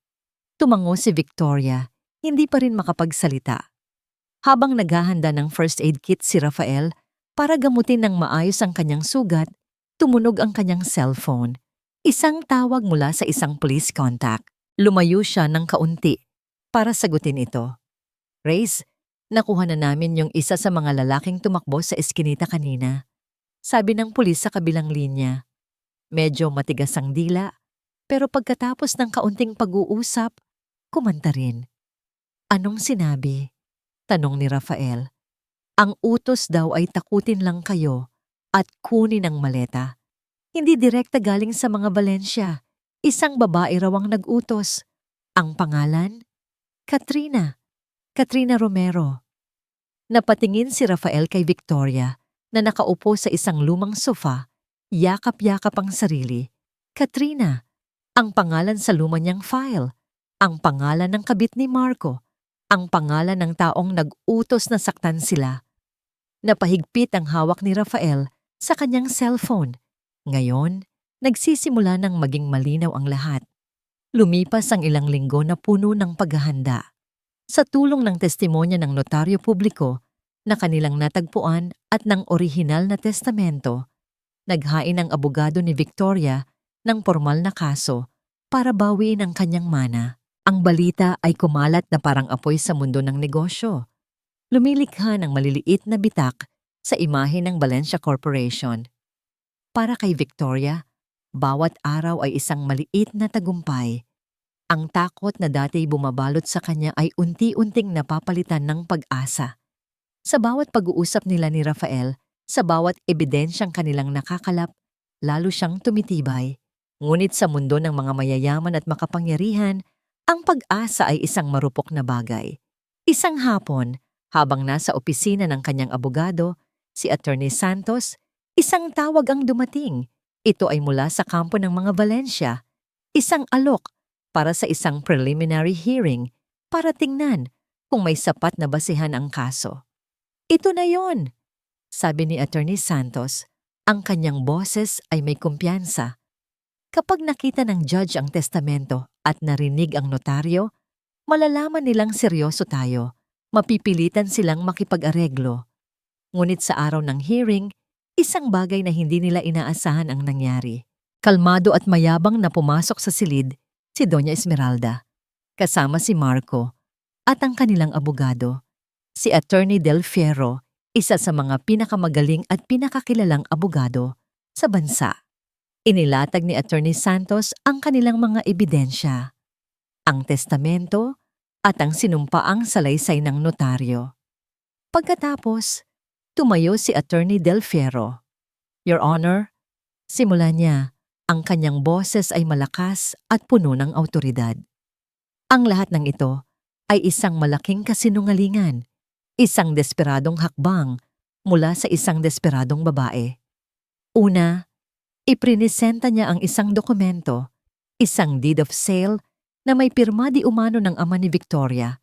Tumango si Victoria, hindi pa rin makapagsalita. Habang naghahanda ng first aid kit si Rafael para gamutin ng maayos ang kanyang sugat, tumunog ang kanyang cellphone. Isang tawag mula sa isang police contact. Lumayo siya ng kaunti para sagutin ito. Race, nakuha na namin yung isa sa mga lalaking tumakbo sa eskinita kanina. Sabi ng pulis sa kabilang linya. Medyo matigas ang dila, pero pagkatapos ng kaunting pag-uusap, kumanta rin. Anong sinabi? Tanong ni Rafael. Ang utos daw ay takutin lang kayo at kunin ang maleta. Hindi direkta galing sa mga Valencia. Isang babae raw ang nag-utos. Ang pangalan? Katrina. Katrina Romero. Napatingin si Rafael kay Victoria na nakaupo sa isang lumang sofa, yakap-yakap ang sarili. Katrina, ang pangalan sa luma niyang file, ang pangalan ng kabit ni Marco, ang pangalan ng taong nag-utos na saktan sila. Napahigpit ang hawak ni Rafael sa kanyang cellphone. Ngayon, nagsisimula ng maging malinaw ang lahat. Lumipas ang ilang linggo na puno ng paghahanda. Sa tulong ng testimonya ng notaryo publiko na kanilang natagpuan at ng orihinal na testamento, naghain ang abogado ni Victoria ng formal na kaso para bawiin ang kanyang mana. Ang balita ay kumalat na parang apoy sa mundo ng negosyo. Lumilikha ng maliliit na bitak sa imahe ng Valencia Corporation. Para kay Victoria, bawat araw ay isang maliit na tagumpay. Ang takot na dati bumabalot sa kanya ay unti-unting napapalitan ng pag-asa. Sa bawat pag-uusap nila ni Rafael, sa bawat ebidensyang kanilang nakakalap, lalo siyang tumitibay. Ngunit sa mundo ng mga mayayaman at makapangyarihan, ang pag-asa ay isang marupok na bagay. Isang hapon, habang nasa opisina ng kanyang abogado, si Attorney Santos, isang tawag ang dumating. Ito ay mula sa kampo ng mga Valencia. Isang alok para sa isang preliminary hearing para tingnan kung may sapat na basehan ang kaso. Ito na yon, sabi ni Attorney Santos. Ang kanyang boses ay may kumpiyansa. Kapag nakita ng judge ang testamento at narinig ang notaryo, malalaman nilang seryoso tayo. Mapipilitan silang makipag-areglo. Ngunit sa araw ng hearing, isang bagay na hindi nila inaasahan ang nangyari. Kalmado at mayabang na pumasok sa silid si Doña Esmeralda, kasama si Marco at ang kanilang abogado, si Attorney Del Fierro, isa sa mga pinakamagaling at pinakakilalang abogado sa bansa. Inilatag ni Attorney Santos ang kanilang mga ebidensya, ang testamento at ang sinumpaang salaysay ng notaryo. Pagkatapos, tumayo si Attorney Del Fierro. Your Honor, simula niya, ang kanyang boses ay malakas at puno ng awtoridad. Ang lahat ng ito ay isang malaking kasinungalingan, isang desperadong hakbang mula sa isang desperadong babae. Una, iprinisenta niya ang isang dokumento, isang deed of sale na may pirma di umano ng ama ni Victoria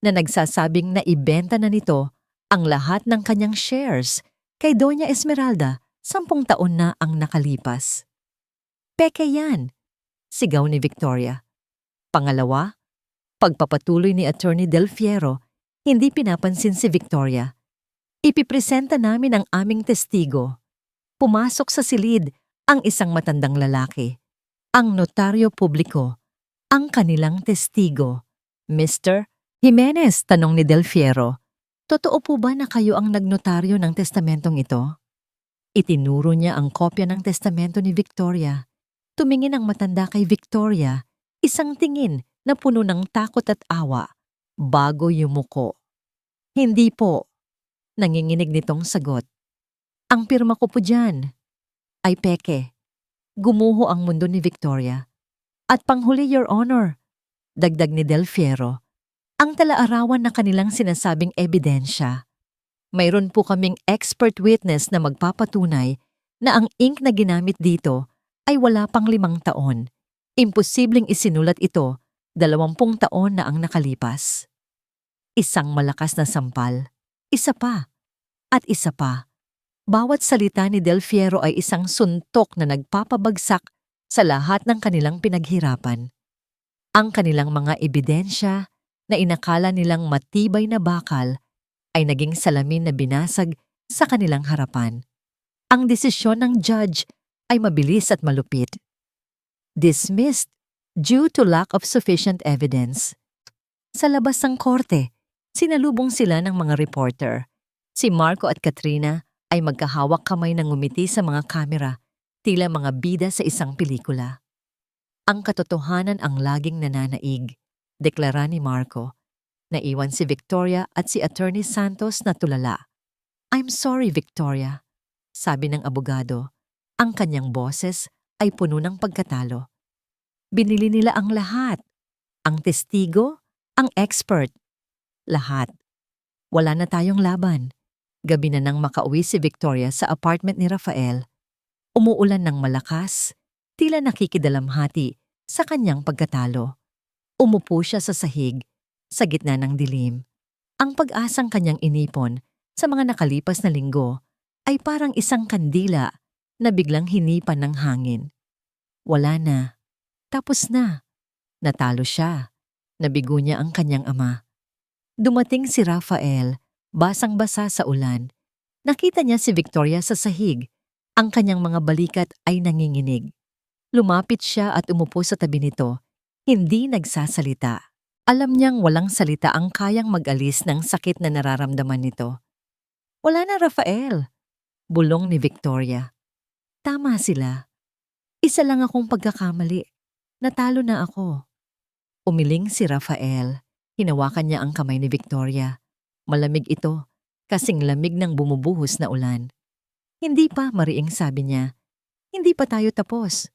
na nagsasabing na ibenta na nito ang lahat ng kanyang shares kay Doña Esmeralda 10 taon na ang nakalipas. Peke yan, sigaw ni Victoria. Pangalawa, pagpapatuloy ni Attorney Del Fierro, hindi pinapansin si Victoria. Ipipresenta namin ang aming testigo. Pumasok sa silid ang isang matandang lalaki, ang notaryo publiko, ang kanilang testigo. Mr. Jimenez, tanong ni Del Fierro, totoo po ba na kayo ang nagnotaryo ng testamentong ito? Itinuro niya ang kopya ng testamento ni Victoria. Tumingin ang matanda kay Victoria, isang tingin na puno ng takot at awa, bago yumuko. Hindi po, nanginginig nitong sagot. Ang pirma ko po dyan ay peke. Gumuho ang mundo ni Victoria. At panghuli, Your Honor, dagdag ni Del Fierro, ang talaarawan na kanilang sinasabing ebidensya. Mayroon po kaming expert witness na magpapatunay na ang ink na ginamit dito ay wala pang 5 taon. Imposibleng isinulat ito 20 taon na ang nakalipas. Isang malakas na sampal, isa pa, at isa pa. Bawat salita ni Del Fierro ay isang suntok na nagpapabagsak sa lahat ng kanilang pinaghirapan. Ang kanilang mga ebidensya na inakala nilang matibay na bakal ay naging salamin na binasag sa kanilang harapan. Ang desisyon ng judge ay mabilis at malupit. Dismissed due to lack of sufficient evidence. Sa labas ng korte, sinalubong sila ng mga reporter. Si Marco at Katrina ay magkahawak kamay na ngumiti sa mga kamera, tila mga bida sa isang pelikula. Ang katotohanan ang laging nananaig, deklara ni Marco. Naiwan si Victoria at si Attorney Santos na tulala. I'm sorry, Victoria, sabi ng abogado. Ang kanyang boses ay puno ng pagkatalo. Binili nila ang lahat. Ang testigo, ang expert. Lahat. Wala na tayong laban. Gabi na nang makauwi si Victoria sa apartment ni Rafael. Umuulan ng malakas, tila nakikidalamhati sa kanyang pagkatalo. Umupo siya sa sahig, sa gitna ng dilim. Ang pag-asang kanyang inipon sa mga nakalipas na linggo ay parang isang kandila na biglang hinipan ng hangin. Wala na. Tapos na. Natalo siya. Nabigo niya ang kanyang ama. Dumating si Rafael, basang-basa sa ulan. Nakita niya si Victoria sa sahig. Ang kanyang mga balikat ay nanginginig. Lumapit siya at umupo sa tabi nito. Hindi nagsasalita. Alam niyang walang salita ang kayang mag-alis ng sakit na nararamdaman nito. Wala na, Rafael, bulong ni Victoria. Tama sila. Isa lang akong pagkakamali. Natalo na ako. Umiling si Rafael. Hinawakan niya ang kamay ni Victoria. Malamig ito, kasing lamig ng bumubuhos na ulan. Hindi pa, mariing sabi niya. Hindi pa tayo tapos.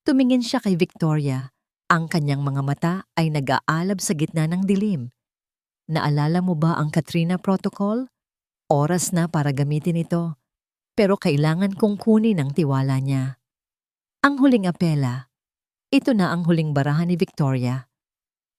Tumingin siya kay Victoria. Ang kanyang mga mata ay nag-aalab sa gitna ng dilim. Naalala mo ba ang Katrina Protocol? Oras na para gamitin ito. Pero kailangan kong kunin ang tiwala niya. Ang huling apela. Ito na ang huling barahan ni Victoria.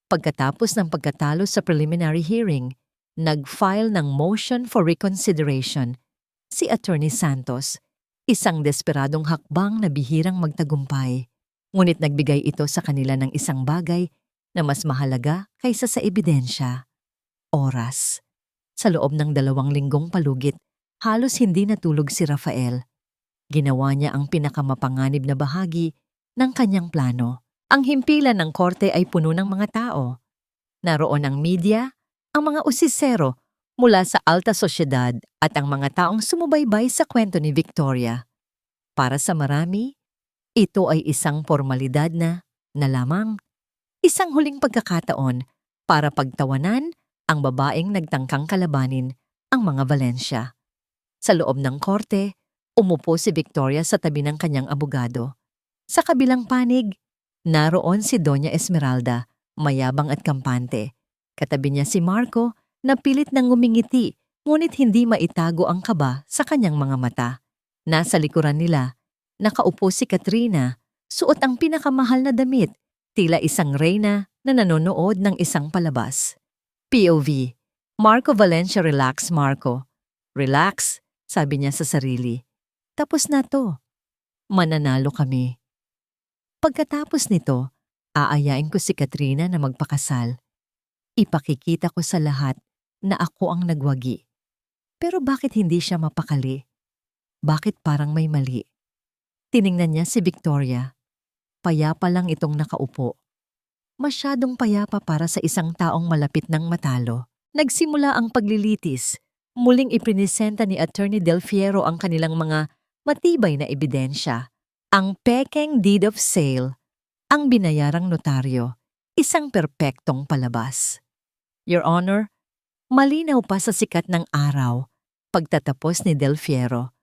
Pagkatapos ng pagkatalo sa preliminary hearing, nag-file ng motion for reconsideration si Attorney Santos, isang desperadong hakbang na bihirang magtagumpay. Ngunit nagbigay ito sa kanila ng isang bagay na mas mahalaga kaysa sa ebidensya. Oras. Sa loob ng 2 linggong palugit, halos hindi natulog si Rafael. Ginawa niya ang pinakamapanganib na bahagi ng kanyang plano. Ang himpilan ng korte ay puno ng mga tao. Naroon ang media, ang mga usisero mula sa alta sosyedad at ang mga taong sumubaybay sa kwento ni Victoria. Para sa marami, ito ay isang formalidad na lamang, isang huling pagkakataon para pagtawanan ang babaeng nagtangkang kalabanin ang mga Valencia. Sa loob ng korte, umupo si Victoria sa tabi ng kanyang abogado. Sa kabilang panig, naroon si Doña Esmeralda, mayabang at kampante. Katabi niya si Marco na pilit nang ngumingiti ngunit hindi maitago ang kaba sa kanyang mga mata. Nasa likuran nila, nakaupo si Katrina, suot ang pinakamahal na damit, tila isang reyna na nanonood ng isang palabas. POV, Marco Valencia, relax Marco. Relax, sabi niya sa sarili. Tapos na to. Mananalo kami. Pagkatapos nito, aayain ko si Katrina na magpakasal. Ipakikita ko sa lahat na ako ang nagwagi. Pero bakit hindi siya mapakali? Bakit parang may mali? Tiningnan niya si Victoria. Payapa lang itong nakaupo. Masyadong payapa para sa isang taong malapit ng matalo. Nagsimula ang paglilitis. Muling iprinisenta ni Attorney Del Fierro ang kanilang mga matibay na ebidensya. Ang pekeng deed of sale, ang binayarang notaryo, isang perpektong palabas. Your Honor, malinaw pa sa sikat ng araw, pagtatapos ni Del Fierro.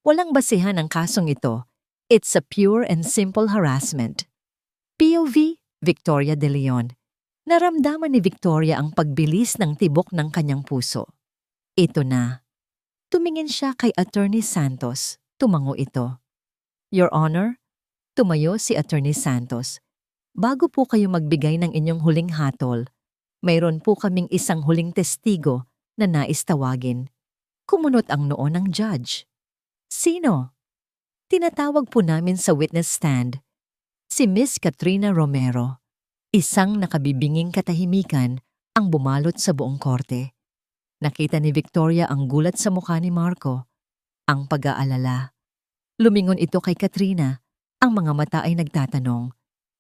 Walang basihan ang kasong ito. It's a pure and simple harassment. POV, Victoria De Leon. Naramdaman ni Victoria ang pagbilis ng tibok ng kanyang puso. Ito na. Tumingin siya kay Attorney Santos. Tumango ito. Your Honor, tumayo si Attorney Santos. Bago po kayo magbigay ng inyong huling hatol, mayroon po kaming isang huling testigo na nais tawagin. Kumunot ang noo ng judge. Sino? Tinatawag po namin sa witness stand si Miss Katrina Romero. Isang nakabibinging katahimikan ang bumalot sa buong korte. Nakita ni Victoria ang gulat sa mukha ni Marco, ang pag-aalala. Lumingon ito kay Katrina, ang mga mata ay nagtatanong.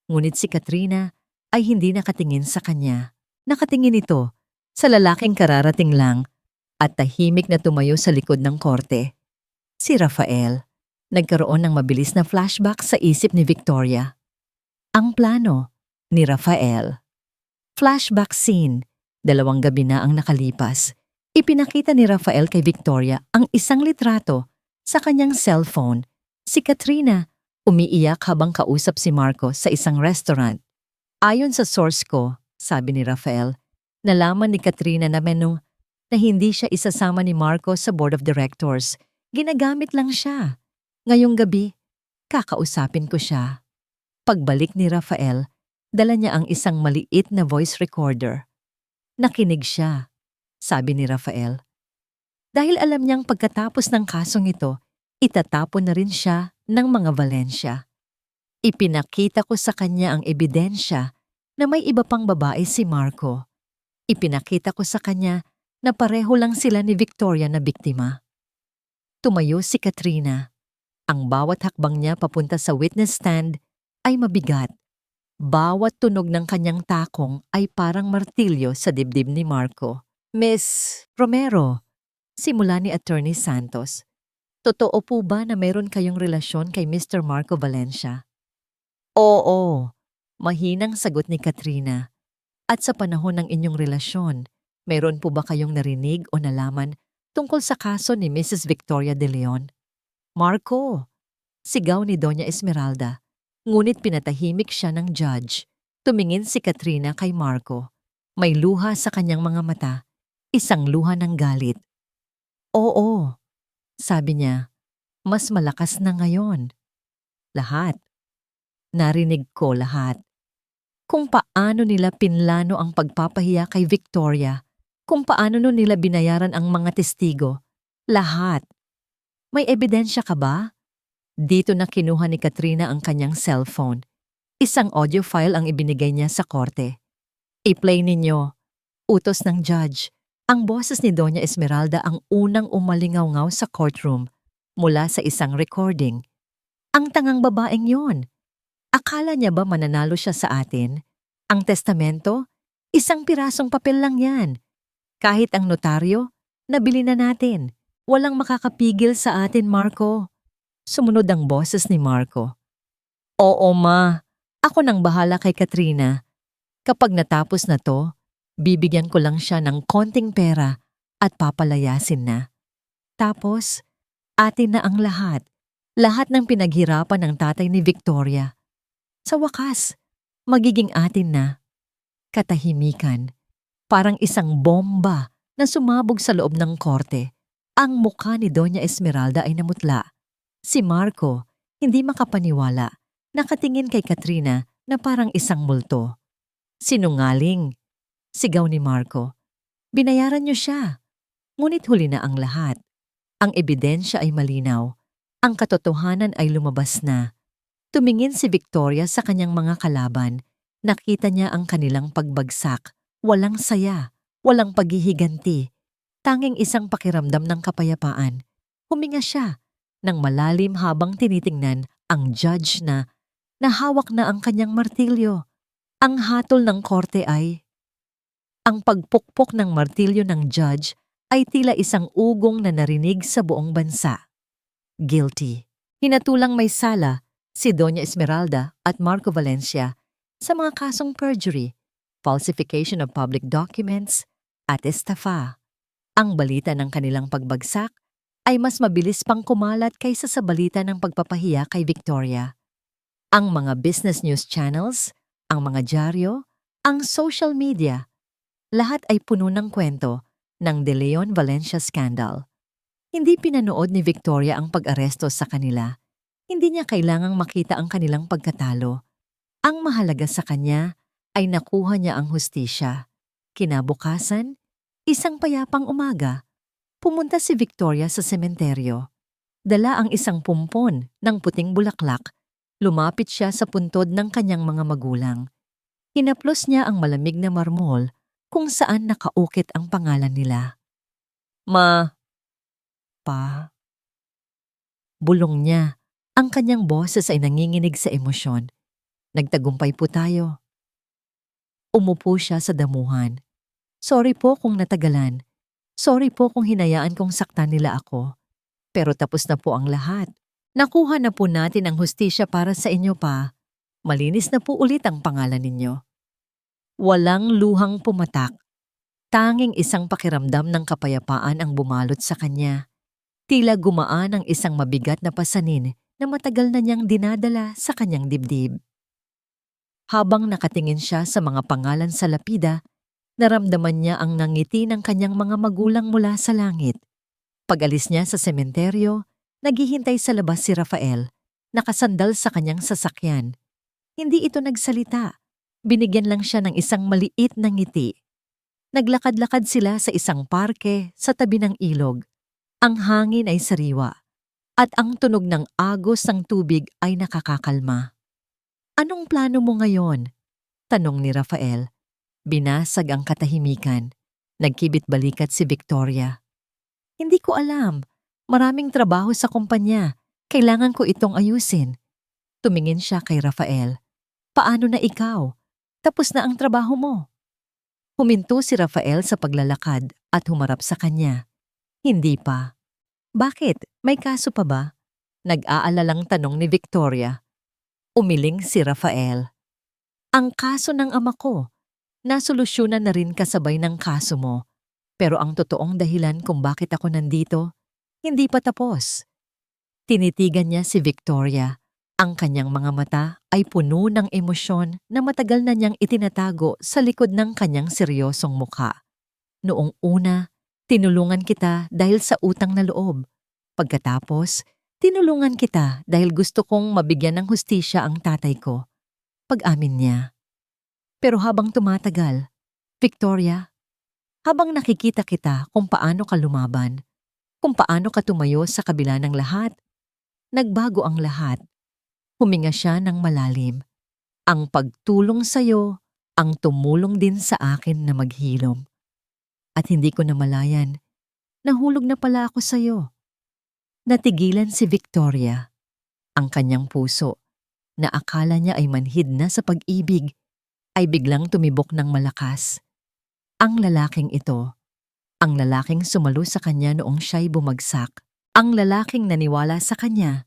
Ngunit si Katrina ay hindi nakatingin sa kanya. Nakatingin ito sa lalaking kararating lang at tahimik na tumayo sa likod ng korte. Si Rafael. Nagkaroon ng mabilis na flashback sa isip ni Victoria. Ang plano ni Rafael. Flashback scene. 2 gabi na ang nakalipas. Ipinakita ni Rafael kay Victoria ang isang litrato sa kanyang cellphone. Si Katrina, umiiyak habang kausap si Marco sa isang restaurant. Ayon sa source ko, sabi ni Rafael, nalaman ni Katrina na hindi siya isasama ni Marco sa board of directors. Ginagamit lang siya. Ngayong gabi, kakausapin ko siya. Pagbalik ni Rafael, dala niya ang isang maliit na voice recorder. Nakinig siya, sabi ni Rafael. Dahil alam niyang pagkatapos ng kasong ito, itatapon na rin siya ng mga Valencia. Ipinakita ko sa kanya ang ebidensya na may iba pang babae si Marco. Ipinakita ko sa kanya na pareho lang sila ni Victoria na biktima. Tumayo si Katrina. Ang bawat hakbang niya papunta sa witness stand ay mabigat. Bawat tunog ng kanyang takong ay parang martilyo sa dibdib ni Marco. Miss Romero, simula ni Attorney Santos. Totoo po ba na meron kayong relasyon kay Mr. Marco Valencia? Oo, mahinang sagot ni Katrina. At sa panahon ng inyong relasyon, meron po ba kayong narinig o nalaman tungkol sa kaso ni Mrs. Victoria de Leon? Marco, sigaw ni Doña Esmeralda. Ngunit pinatahimik siya ng judge. Tumingin si Katrina kay Marco. May luha sa kanyang mga mata. Isang luha ng galit. Oo, sabi niya, mas malakas na ngayon. Lahat. Narinig ko lahat. Kung paano nila pinlano ang pagpapahiya kay Victoria, kung paano nila binayaran ang mga testigo. Lahat. May ebidensya ka ba? Dito na kinuha ni Katrina ang kanyang cellphone. Isang audio file ang ibinigay niya sa korte. I-play ninyo. Utos ng judge. Ang boses ni Doña Esmeralda ang unang umalingaw-ngaw sa courtroom mula sa isang recording. Ang tangang babaeng yon. Akala niya ba mananalo siya sa atin? Ang testamento? Isang pirasong papel lang yan. Kahit ang notaryo, nabili na natin. Walang makakapigil sa atin, Marco. Sumunod ang boses ni Marco. Oo ma, ako nang bahala kay Katrina. Kapag natapos na to, bibigyan ko lang siya ng konting pera at papalayasin na. Tapos, atin na ang lahat. Lahat ng pinaghirapan ng tatay ni Victoria. Sa wakas, magiging atin na. Katahimikan, parang isang bomba na sumabog sa loob ng korte. Ang mukha ni Doña Esmeralda ay namutla. Si Marco, hindi makapaniwala, nakatingin kay Katrina na parang isang multo. Sinungaling, sigaw ni Marco. Binayaran niyo siya. Ngunit huli na ang lahat. Ang ebidensya ay malinaw. Ang katotohanan ay lumabas na. Tumingin si Victoria sa kanyang mga kalaban. Nakita niya ang kanilang pagbagsak. Walang saya, walang paghihiganti. Tanging isang pakiramdam ng kapayapaan. Huminga siya nang malalim habang tinitingnan ang judge na nahawak na ang kanyang martilyo. Ang hatol ng korte ay... Ang pagpukpok ng martilyo ng judge ay tila isang ugong na narinig sa buong bansa. Guilty. Hinatulang may sala si Doña Esmeralda at Marco Valencia sa mga kasong perjury, falsification of public documents, at estafa. Ang balita ng kanilang pagbagsak ay mas mabilis pang kumalat kaysa sa balita ng pagpapahiya kay Victoria. Ang mga business news channels, ang mga dyaryo, ang social media, lahat ay puno ng kwento ng De Leon Valencia scandal. Hindi pinanood ni Victoria ang pag-aresto sa kanila. Hindi niya kailangang makita ang kanilang pagkatalo. Ang mahalaga sa kanya ay nakuha niya ang hustisya. Kinabukasan, isang payapang umaga, pumunta si Victoria sa sementeryo. Dala ang isang pumpon ng puting bulaklak. Lumapit siya sa puntod ng kanyang mga magulang. Hinaplos niya ang malamig na marmol kung saan nakaukit ang pangalan nila. Ma. Pa. Bulong niya. Ang kanyang boses ay nanginginig sa emosyon. Nagtagumpay po tayo. Umupo siya sa damuhan. Sorry po kung natagalan. Sorry po kung hinayaan kong saktan nila ako. Pero tapos na po ang lahat. Nakuha na po natin ang hustisya para sa inyo pa. Malinis na po ulit ang pangalan ninyo. Walang luhang pumatak. Tanging isang pakiramdam ng kapayapaan ang bumalot sa kanya. Tila gumaan ang isang mabigat na pasanin na matagal na niyang dinadala sa kanyang dibdib. Habang nakatingin siya sa mga pangalan sa lapida, naramdaman niya ang nangiti ng kanyang mga magulang mula sa langit. Pag-alis niya sa sementeryo, naghihintay sa labas si Rafael, nakasandal sa kanyang sasakyan. Hindi ito nagsalita. Binigyan lang siya ng isang maliit na ngiti. Naglakad-lakad sila sa isang parke sa tabi ng ilog. Ang hangin ay sariwa, at ang tunog ng agos ng tubig ay nakakakalma. Anong plano mo ngayon? Tanong ni Rafael. Binasag ang katahimikan. Nagkibit balikat si Victoria. Hindi ko alam. Maraming trabaho sa kumpanya. Kailangan ko itong ayusin. Tumingin siya kay Rafael. Paano na ikaw? Tapos na ang trabaho mo. Huminto si Rafael sa paglalakad at humarap sa kanya. Hindi pa. Bakit? May kaso pa ba? Nag-aalalang tanong ni Victoria. Umiling si Rafael. Ang kaso ng ama ko. Nasolusyonan na rin kasabay ng kaso mo. Pero ang totoong dahilan kung bakit ako nandito, hindi pa tapos. Tinitigan niya si Victoria. Ang kanyang mga mata ay puno ng emosyon na matagal na niyang itinatago sa likod ng kanyang seryosong mukha. Noong una, tinulungan kita dahil sa utang na loob. Pagkatapos, tinulungan kita dahil gusto kong mabigyan ng hustisya ang tatay ko. Pag-amin niya. Pero habang tumatagal, Victoria, habang nakikita kita kung paano ka lumaban, kung paano ka tumayo sa kabila ng lahat, nagbago ang lahat. Huminga siya ng malalim. Ang pagtulong sa'yo, ang tumulong din sa akin na maghilom. At hindi ko namalayan, nahulog na pala ako sa'yo. Natigilan si Victoria. Ang kanyang puso, na akala niya ay manhid na sa pag-ibig, ay biglang tumibok ng malakas. Ang lalaking ito, ang lalaking sumalo sa kanya noong siya'y bumagsak, ang lalaking naniwala sa kanya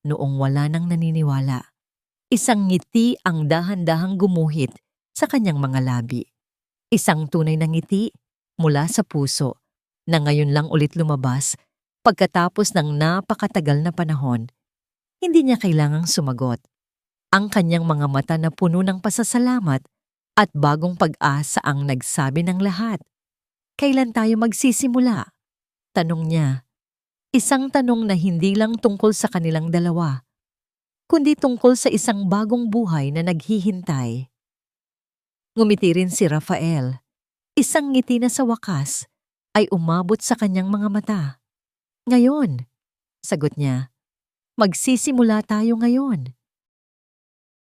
noong wala nang naniniwala. Isang ngiti ang dahan-dahang gumuhit sa kanyang mga labi. Isang tunay na ngiti mula sa puso na ngayon lang ulit lumabas pagkatapos ng napakatagal na panahon. Hindi niya kailangang sumagot. Ang kanyang mga mata na puno ng pasasalamat at bagong pag-asa ang nagsabi ng lahat. Kailan tayo magsisimula? Tanong niya. Isang tanong na hindi lang tungkol sa kanilang dalawa, kundi tungkol sa isang bagong buhay na naghihintay. Ngumiti rin si Rafael. Isang ngiti na sa wakas ay umabot sa kanyang mga mata. Ngayon, sagot niya, magsisimula tayo ngayon.